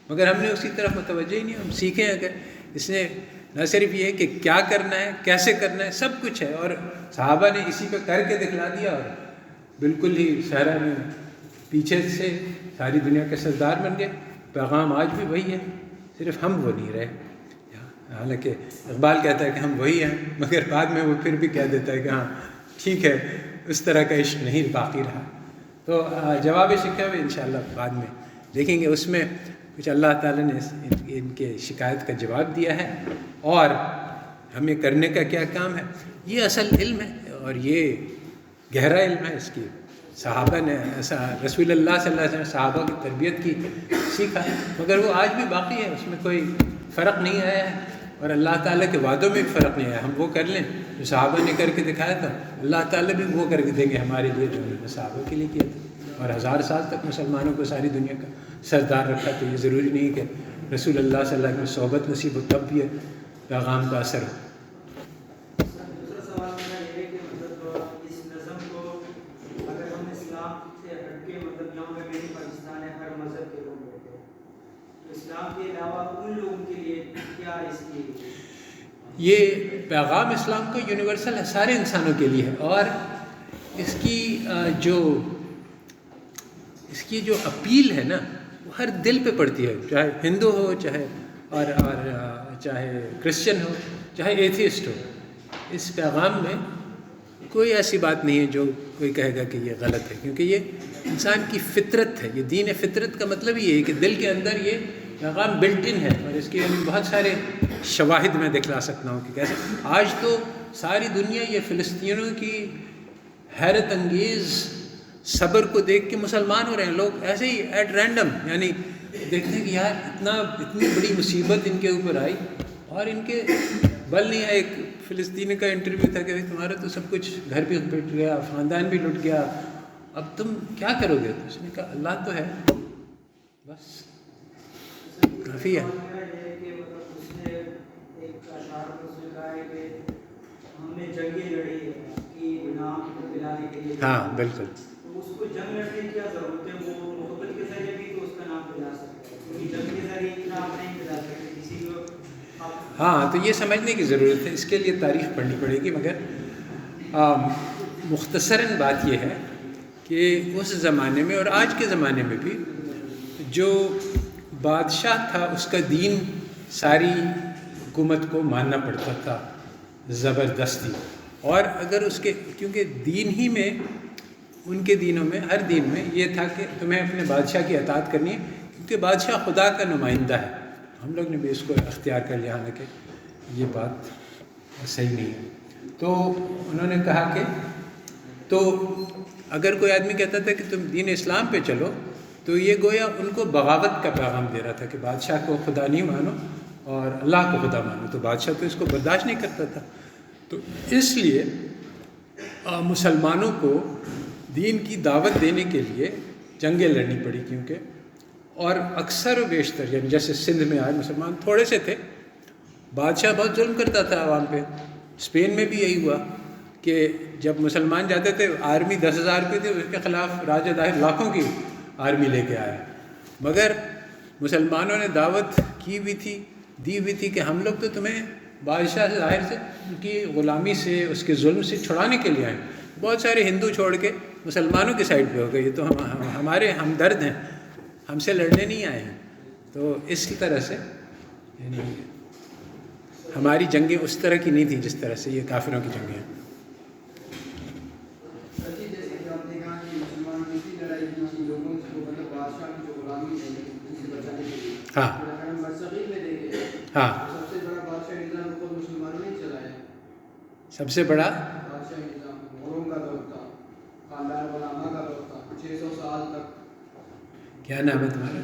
مگر ہم نے اسی طرف متوجہ ہی نہیں۔ ہم سیکھیں اگر اس نے نہ صرف یہ کہ کیا کرنا ہے، کیسے کرنا ہے، سب کچھ ہے، اور صحابہ نے اسی پہ کر کے دکھلا دیا، اور بالکل ہی صحرا میں پیچھے سے ساری دنیا کے سردار بن گئے۔ پیغام آج بھی وہی ہے، صرف ہم وہ نہیں رہے۔ حالانکہ اقبال کہتا ہے کہ ہم وہی ہیں، مگر بعد میں وہ پھر بھی کہہ دیتا ہے کہ ہاں ٹھیک ہے، اس طرح کا عشق نہیں باقی رہا۔ تو جواب شکوے انشاءاللہ بعد میں دیکھیں گے، اس میں کچھ اللہ تعالیٰ نے ان کے شکایت کا جواب دیا ہے، اور ہمیں کرنے کا کیا کام ہے۔ یہ اصل علم ہے، اور یہ گہرا علم ہے۔ اس کی صحابہ نے ایسا، رسول اللہ صلی اللہ علیہ وسلم صحابہ کی تربیت کی سیکھا، مگر وہ آج بھی باقی ہے، اس میں کوئی فرق نہیں آیا ہے، اور اللہ تعالیٰ کے وعدوں میں بھی فرق نہیں آیا۔ ہم وہ کر لیں جو صحابہ نے کر کے دکھایا تھا، اللہ تعالیٰ بھی وہ کر کے دیں گے ہمارے لیے جو انہوں نے صحابہ کے لیے کیا تھا، اور 1000 سال تک مسلمانوں کو ساری دنیا کا سردار رکھا۔ تو یہ ضروری نہیں کہ رسول اللہ صلی اللہ علیہ وسلم کی صحبت نصیب ہو تب بھی پیغام کا اثر ہو۔ دوسرا سوال میرا یہ ہے کہ مطلب اس نظم کو اگر ہم اسلام سے ہٹ کے، مطلب یہاں پہ میری پاکستان ہے، ہر مذہب کے لوگ رہتے ہیں، تو اسلام کے علاوہ ان لوگوں کے لیے کیا اس کی؟ یہ پیغام اسلام کو یونیورسل ہے، سارے انسانوں کے لیے ہے، اور اس کی جو اپیل ہے نا وہ ہر دل پہ پڑتی ہے، چاہے ہندو ہو، چاہے کرسچن ہو، چاہے ایتھیسٹ ہو۔ اس پیغام میں کوئی ایسی بات نہیں ہے جو کوئی کہے گا کہ یہ غلط ہے، کیونکہ یہ انسان کی فطرت ہے۔ یہ دین فطرت کا مطلب یہ ہے کہ دل کے اندر یہ پیغام بلٹ ان ہے، اور اس کے بہت سارے شواہد میں دکھلا سکتا ہوں کہ کیسے آج تو ساری دنیا یہ فلسطینیوں کی حیرت انگیز صبر کو دیکھ کے مسلمان ہو رہے ہیں۔ لوگ ایسے ہی ایٹ رینڈم، یعنی دیکھتے ہیں کہ یار اتنی بڑی مصیبت ان کے اوپر آئی، اور ان کے بل نہیں ہے۔ ایک فلسطینی کا انٹرویو تھا کہ تمہارا تو سب کچھ، گھر بھی لٹ گیا، خاندان بھی لٹ گیا، اب تم کیا کرو گے؟ تو اس نے کہا اللہ تو ہے، بس کافی ہے۔ ہاں بالکل، اس کو جنگ لڑنے کی کیا ضرورت ہے؟ وہ محبت کے ذریعے بھی تو اس کا نام دلا سکتا ہے، کیونکہ جنگ کے ذریعے اتنا آپ نہیں دلا سکتے کسی کو۔ ہاں تو یہ سمجھنے کی ضرورت ہے، اس کے لیے تاریخ پڑھنی پڑے گی، مگر مختصراً بات یہ ہے کہ اس زمانے میں اور آج کے زمانے میں بھی جو بادشاہ تھا اس کا دین ساری حکومت کو ماننا پڑتا تھا زبردستی، اور اگر اس کے، کیونکہ دین ہی میں، ان کے دینوں میں، ہر دین میں یہ تھا کہ تمہیں اپنے بادشاہ کی اطاعت کرنی ہے، کیونکہ بادشاہ خدا کا نمائندہ ہے۔ ہم لوگ نے بھی اس کو اختیار کر لیا، حالانکہ یہ بات صحیح نہیں ہے۔ تو انہوں نے کہا کہ تو اگر کوئی آدمی کہتا تھا کہ تم دین اسلام پہ چلو، تو یہ گویا ان کو بغاوت کا پیغام دے رہا تھا کہ بادشاہ کو خدا نہیں مانو اور اللہ کو خدا مانو۔ تو بادشاہ تو اس کو برداشت نہیں کرتا تھا، تو اس لیے مسلمانوں کو دین کی دعوت دینے کے لیے جنگیں لڑنی پڑی، کیونکہ اور اکثر و بیشتر، یعنی جیسے سندھ میں آئے مسلمان تھوڑے سے تھے، بادشاہ بہت ظلم کرتا تھا عوام پہ۔ اسپین میں بھی یہی ہوا کہ جب مسلمان جاتے تھے، آرمی 10,000 روپئے تھی، اس کے خلاف راجہ داہر لاکھوں کی آرمی لے کے آیا، مگر مسلمانوں نے دعوت کی ہوئی تھی، دی ہوئی تھی کہ ہم لوگ تو تمہیں بادشاہ ظاہر سے، ان کی غلامی سے، اس کے ظلم سے چھڑانے کے لیے آئے۔ بہت سارے ہندو چھوڑ کے مسلمانوں کی سائڈ پہ ہو گئے، یہ تو ہمارے ہمدرد ہیں، ہم سے لڑنے نہیں آئے ہیں۔ تو اس کی طرح سے یعنی ہماری جنگیں اس طرح کی نہیں تھیں جس طرح سے یہ کافروں کی جنگیں ہیں۔ ہاں ہاں، سب سے بڑا کیا نام ہے تمہارا؟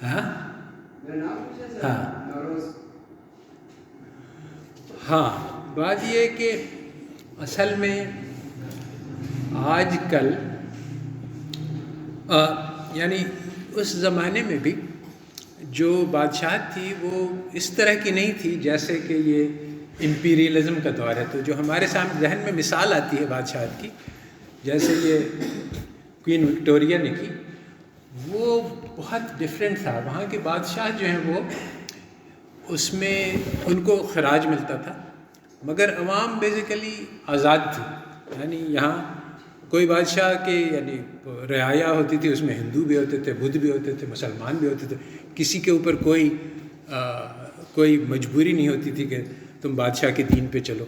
ہاں ہاں ہاں، بات یہ ہے کہ اصل میں آج کل یعنی اس زمانے میں بھی جو بادشاہت تھی وہ اس طرح کی نہیں تھی جیسے کہ یہ امپیریلزم کا دور ہے. تو جو ہمارے سامنے ذہن میں مثال آتی ہے بادشاہت کی جیسے یہ کوئین وکٹوریہ نے کی, وہ بہت ڈفرینٹ تھا. وہاں کے بادشاہ جو ہیں وہ اس میں ان کو خراج ملتا تھا مگر عوام بیسیکلی آزاد تھی. یعنی یہاں کوئی بادشاہ کے یعنی رعایا ہوتی تھی, اس میں ہندو بھی ہوتے تھے, بدھ بھی ہوتے تھے, مسلمان بھی ہوتے تھے. کسی کے اوپر کوئی مجبوری نہیں ہوتی تھی کہ تم بادشاہ کے دین پہ چلو.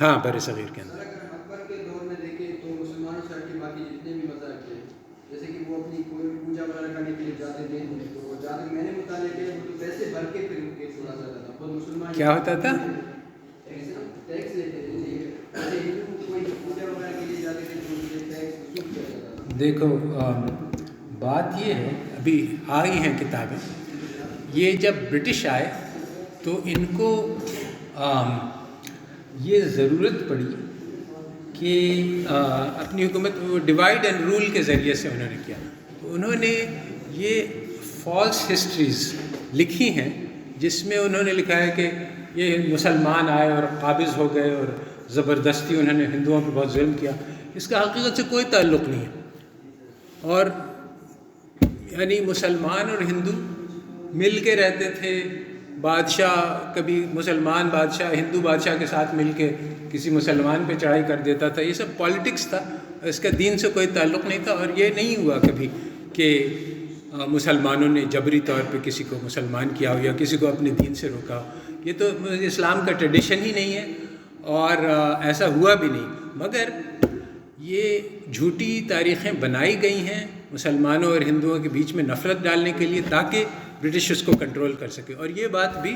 ہاں بر صغیر کے اندر. اکبر کے دور میں دیکھیں تو مسلمان شہر کے باقی جتنے بھی مذہب تھے جیسے کہ وہ اپنی کوئی پوجا وغیرہ کرنے کے لیے جاتے تھے تو جہاں تک میں نے مطالعہ کیا وہ تو پیسے بھر کے پھر ان کے چھوڑا جاتا تھا. بہت مسلمان کیا ہوتا تھا؟ ٹیکس لیتے تھے. ہندو کوئی پوجا وغیرہ کے لیے جاتے تھے تو ان کے ٹیکس وصول کیا جاتا تھا. دیکھو بات یہ ہے, ابھی آئی ہیں کتابیں, یہ جب برٹش آئے تو ان کو یہ ضرورت پڑی کہ اپنی حکومت ڈیوائڈ اینڈ رول کے ذریعے سے انہوں نے کیا. تو انہوں نے یہ فالس ہسٹریز لکھی ہیں جس میں انہوں نے لکھا ہے کہ یہ مسلمان آئے اور قابض ہو گئے اور زبردستی انہوں نے ہندوؤں پہ بہت ظلم کیا. اس کا حقیقت سے کوئی تعلق نہیں ہے. اور یعنی مسلمان اور ہندو مل کے رہتے تھے. بادشاہ کبھی مسلمان بادشاہ ہندو بادشاہ کے ساتھ مل کے کسی مسلمان پہ چڑھائی کر دیتا تھا. یہ سب پالیٹکس تھا, اس کا دین سے کوئی تعلق نہیں تھا. اور یہ نہیں ہوا کبھی کہ مسلمانوں نے جبری طور پہ کسی کو مسلمان کیا ہو یا کسی کو اپنے دین سے روکا ہو. یہ تو اسلام کا ٹریڈیشن ہی نہیں ہے اور ایسا ہوا بھی نہیں. مگر یہ جھوٹی تاریخیں بنائی گئی ہیں مسلمانوں اور ہندوؤں کے بیچ میں نفرت ڈالنے کے لیے تاکہ برٹش اس کو کنٹرول کر سکے. اور یہ بات بھی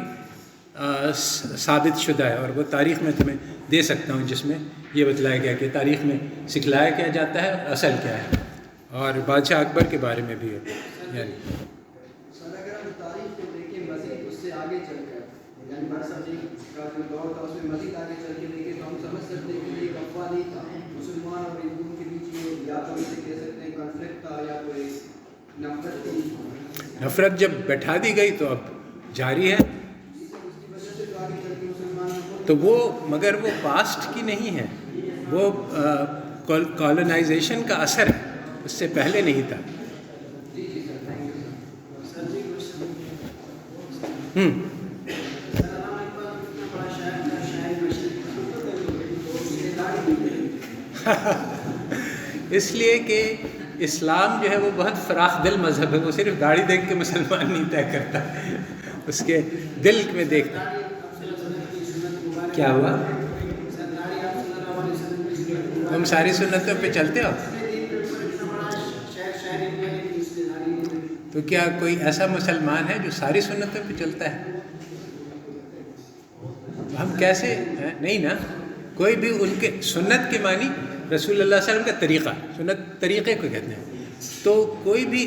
ثابت شدہ ہے اور وہ تاریخ میں تمہیں دے سکتا ہوں جس میں یہ بتلایا گیا کہ تاریخ میں سکھلایا کیا جاتا ہے اور اصل کیا ہے. اور بادشاہ اکبر کے بارے میں بھی ہے. یعنی سر اگر ہم تاریخ کو دیکھیں مزید اس سے آگے چل کر یعنی برصغیر کا جو دور تھا اس میں مزید آگے چل کے دیکھیں تو ہم سمجھ سکتے ہیں کہ یہ ایک افواہ نہیں تھا. مسلمان اور ہندوؤں کے بیچ یہ یا تو اسے کہہ سکتے ہیں کنفلکٹ تھا یا کوئی نفرت تھی. نفرت جب بیٹھا دی گئی تو اب جاری ہے. تو وہ مگر وہ پاسٹ کی نہیں ہے, وہ کالونائزیشن کا اثر ہے, اس سے پہلے نہیں تھا. اس لیے کہ اسلام جو ہے وہ بہت فراخ دل مذہب ہے. وہ صرف داڑھی دیکھ کے مسلمان نہیں طے کرتا, اس کے دل میں دیکھتا. کیا ہوا؟ تم ساری سنتوں پہ چلتے ہو؟ تو کیا کوئی ایسا مسلمان ہے جو ساری سنتوں پہ چلتا ہے؟ ہم کیسے نہیں نا. کوئی بھی ان کے سنت کے معنی رسول اللہ صلی اللہ علیہ وسلم کا طریقہ, سنت طریقے کو کہتے ہیں. تو کوئی بھی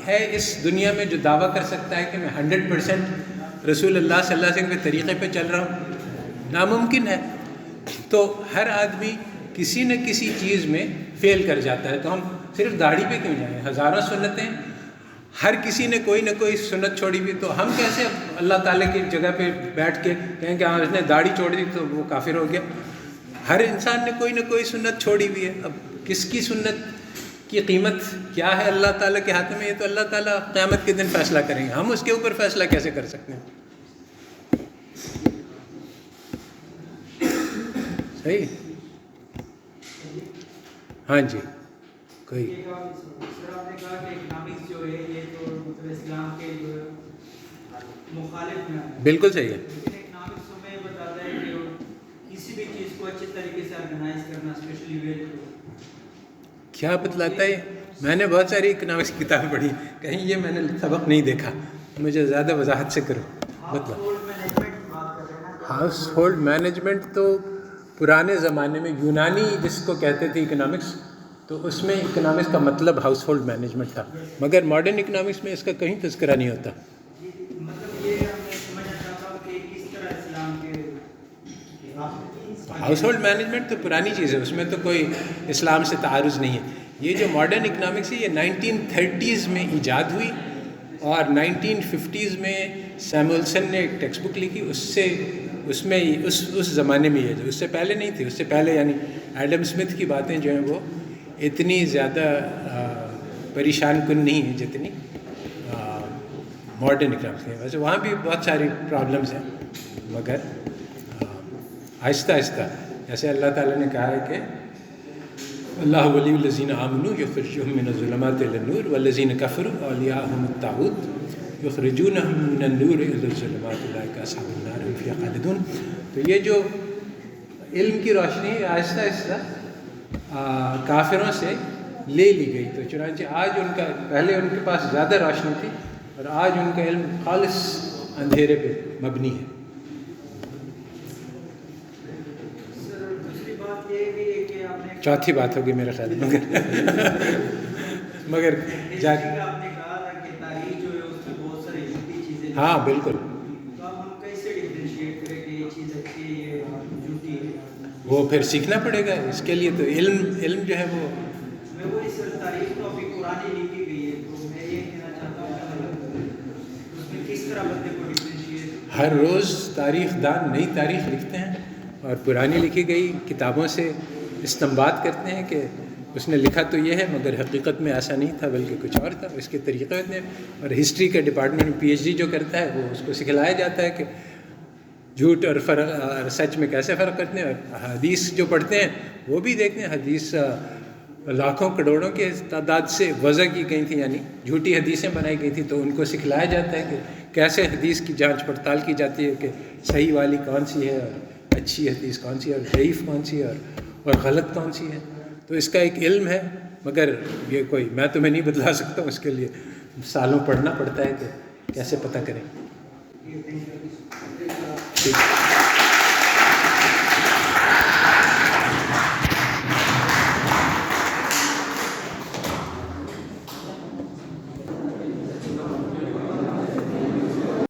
ہے اس دنیا میں جو دعویٰ کر سکتا ہے کہ میں 100% رسول اللہ صلی اللہ علیہ وسلم کے طریقے پہ چل رہا ہوں؟ ناممکن ہے. تو ہر آدمی کسی نہ کسی چیز میں فیل کر جاتا ہے. تو ہم صرف داڑھی پہ کیوں جائیں؟ ہزاروں سنتیں, ہر کسی نے کوئی نہ کوئی سنت چھوڑی ہوئی. تو ہم کیسے اللہ تعالیٰ کی جگہ پہ بیٹھ کے کہیں کہ ہاں اس نے داڑھی چھوڑ دی تو وہ کافر ہو گیا؟ ہر انسان نے کوئی نہ کوئی سنت چھوڑی ہوئی ہے. اب کس کی سنت کی قیمت کیا ہے اللہ تعالیٰ کے ہاتھ میں؟ یہ تو اللہ تعالیٰ قیامت کے دن فیصلہ کریں گے. ہم اس کے اوپر فیصلہ کیسے کر سکتے ہیں؟ صحیح. ہاں جی کوئی سر آپ نے کہا کہ اکنامکس جو ہے یہ تو مطلب اسلام کے جو مخالف میں ہے. بالکل صحیح ہے. لیکن اکنامکس ہمیں بتاتا ہے کہ کسی بھی چیز کو اچھے طریقے سے آرگنائز کرنا, اسپیشلی ویلتھ کو. کیا بتلاتا ہے؟ میں نے بہت ساری اکنامکس کی کتابیں پڑھی, کہیں یہ میں نے سبق نہیں دیکھا. مجھے زیادہ وضاحت سے کرو. ہاؤس ہولڈ مینجمنٹ تو پرانے زمانے میں یونانی جس کو کہتے تھے اکنامکس, تو اس میں اکنامکس کا مطلب ہاؤس ہولڈ مینجمنٹ تھا. مگر ماڈرن اکنامکس میں اس کا کہیں تذکرہ نہیں ہوتا. مطلب یہ ہم سمجھنا چاہتا ہوں کہ کس طرح اسلام کے ہاؤس ہولڈ مینجمنٹ تو پرانی چیز ہے، اس میں تو کوئی اسلام سے تعارض نہیں ہے. یہ جو ماڈرن اکنامکس ہے یہ 1930s میں ایجاد ہوئی اور 1950s میں سیمولسن نے ایک ٹیکسٹ بک لکھی، اس میں اس زمانے میں یہ جو اس سے پہلے نہیں تھی. اس سے پہلے یعنی ایڈم اسمتھ کی باتیں جو ہیں وہ اتنی زیادہ پریشان کن نہیں ہیں جتنی ماڈرن اکنامکس ہیں. ویسے وہاں بھی بہت ساری پرابلمس ہیں، مگر آہستہ آہستہ جیسے اللہ تعالیٰ نے کہا ہے کہ اللہ ولی الذین آمنوا یخرجہم من الظلمات الی النور والذین کفروا اولیاءہم الطاغوت یخرجونہم من النور الی الظلمات اولئک اصحاب النار هم فیہا خالدون. تو یہ جو علم کی روشنی آہستہ آہستہ کافروں سے لے لی گئی. تو چنانچہ آج ان کا، پہلے ان کے پاس زیادہ روشنی تھی اور آج ان کا علم خالص اندھیرے پہ مبنی ہے. چوتھی بات ہوگی میرے خیال میں، مگر ہاں بالکل وہ پھر سیکھنا پڑے گا. اس کے لیے تو علم جو ہے وہ ہر روز تاریخ دان نئی تاریخ لکھتے ہیں اور پرانی لکھی گئی کتابوں سے استنباط کرتے ہیں کہ اس نے لکھا تو یہ ہے مگر حقیقت میں ایسا نہیں تھا بلکہ کچھ اور تھا. اس کے طریقے ہوتے ہیں. اور ہسٹری کے ڈپارٹمنٹ میں PhD جو کرتا ہے وہ اس کو سکھلایا جاتا ہے کہ جھوٹ اور سچ میں کیسے فرق کرتے ہیں. اور حدیث جو پڑھتے ہیں وہ بھی دیکھتے ہیں حدیث لاکھوں کروڑوں کے تعداد سے وضع کی گئی تھی، یعنی جھوٹی حدیثیں بنائی گئی تھیں. تو ان کو سکھلایا جاتا ہے کہ کیسے حدیث کی جانچ پڑتال کی جاتی ہے کہ صحیح والی کون سی ہے اور اچھی حدیث کون سی ہے اور ضعیف کون سی ہے اور غلط کون سی ہے. تو اس کا ایک علم ہے، مگر یہ کوئی میں تمہیں نہیں بتلا سکتا ہوں. اس کے لیے سالوں پڑھنا پڑتا ہے کہ کیسے پتہ کریں. ٹھیک.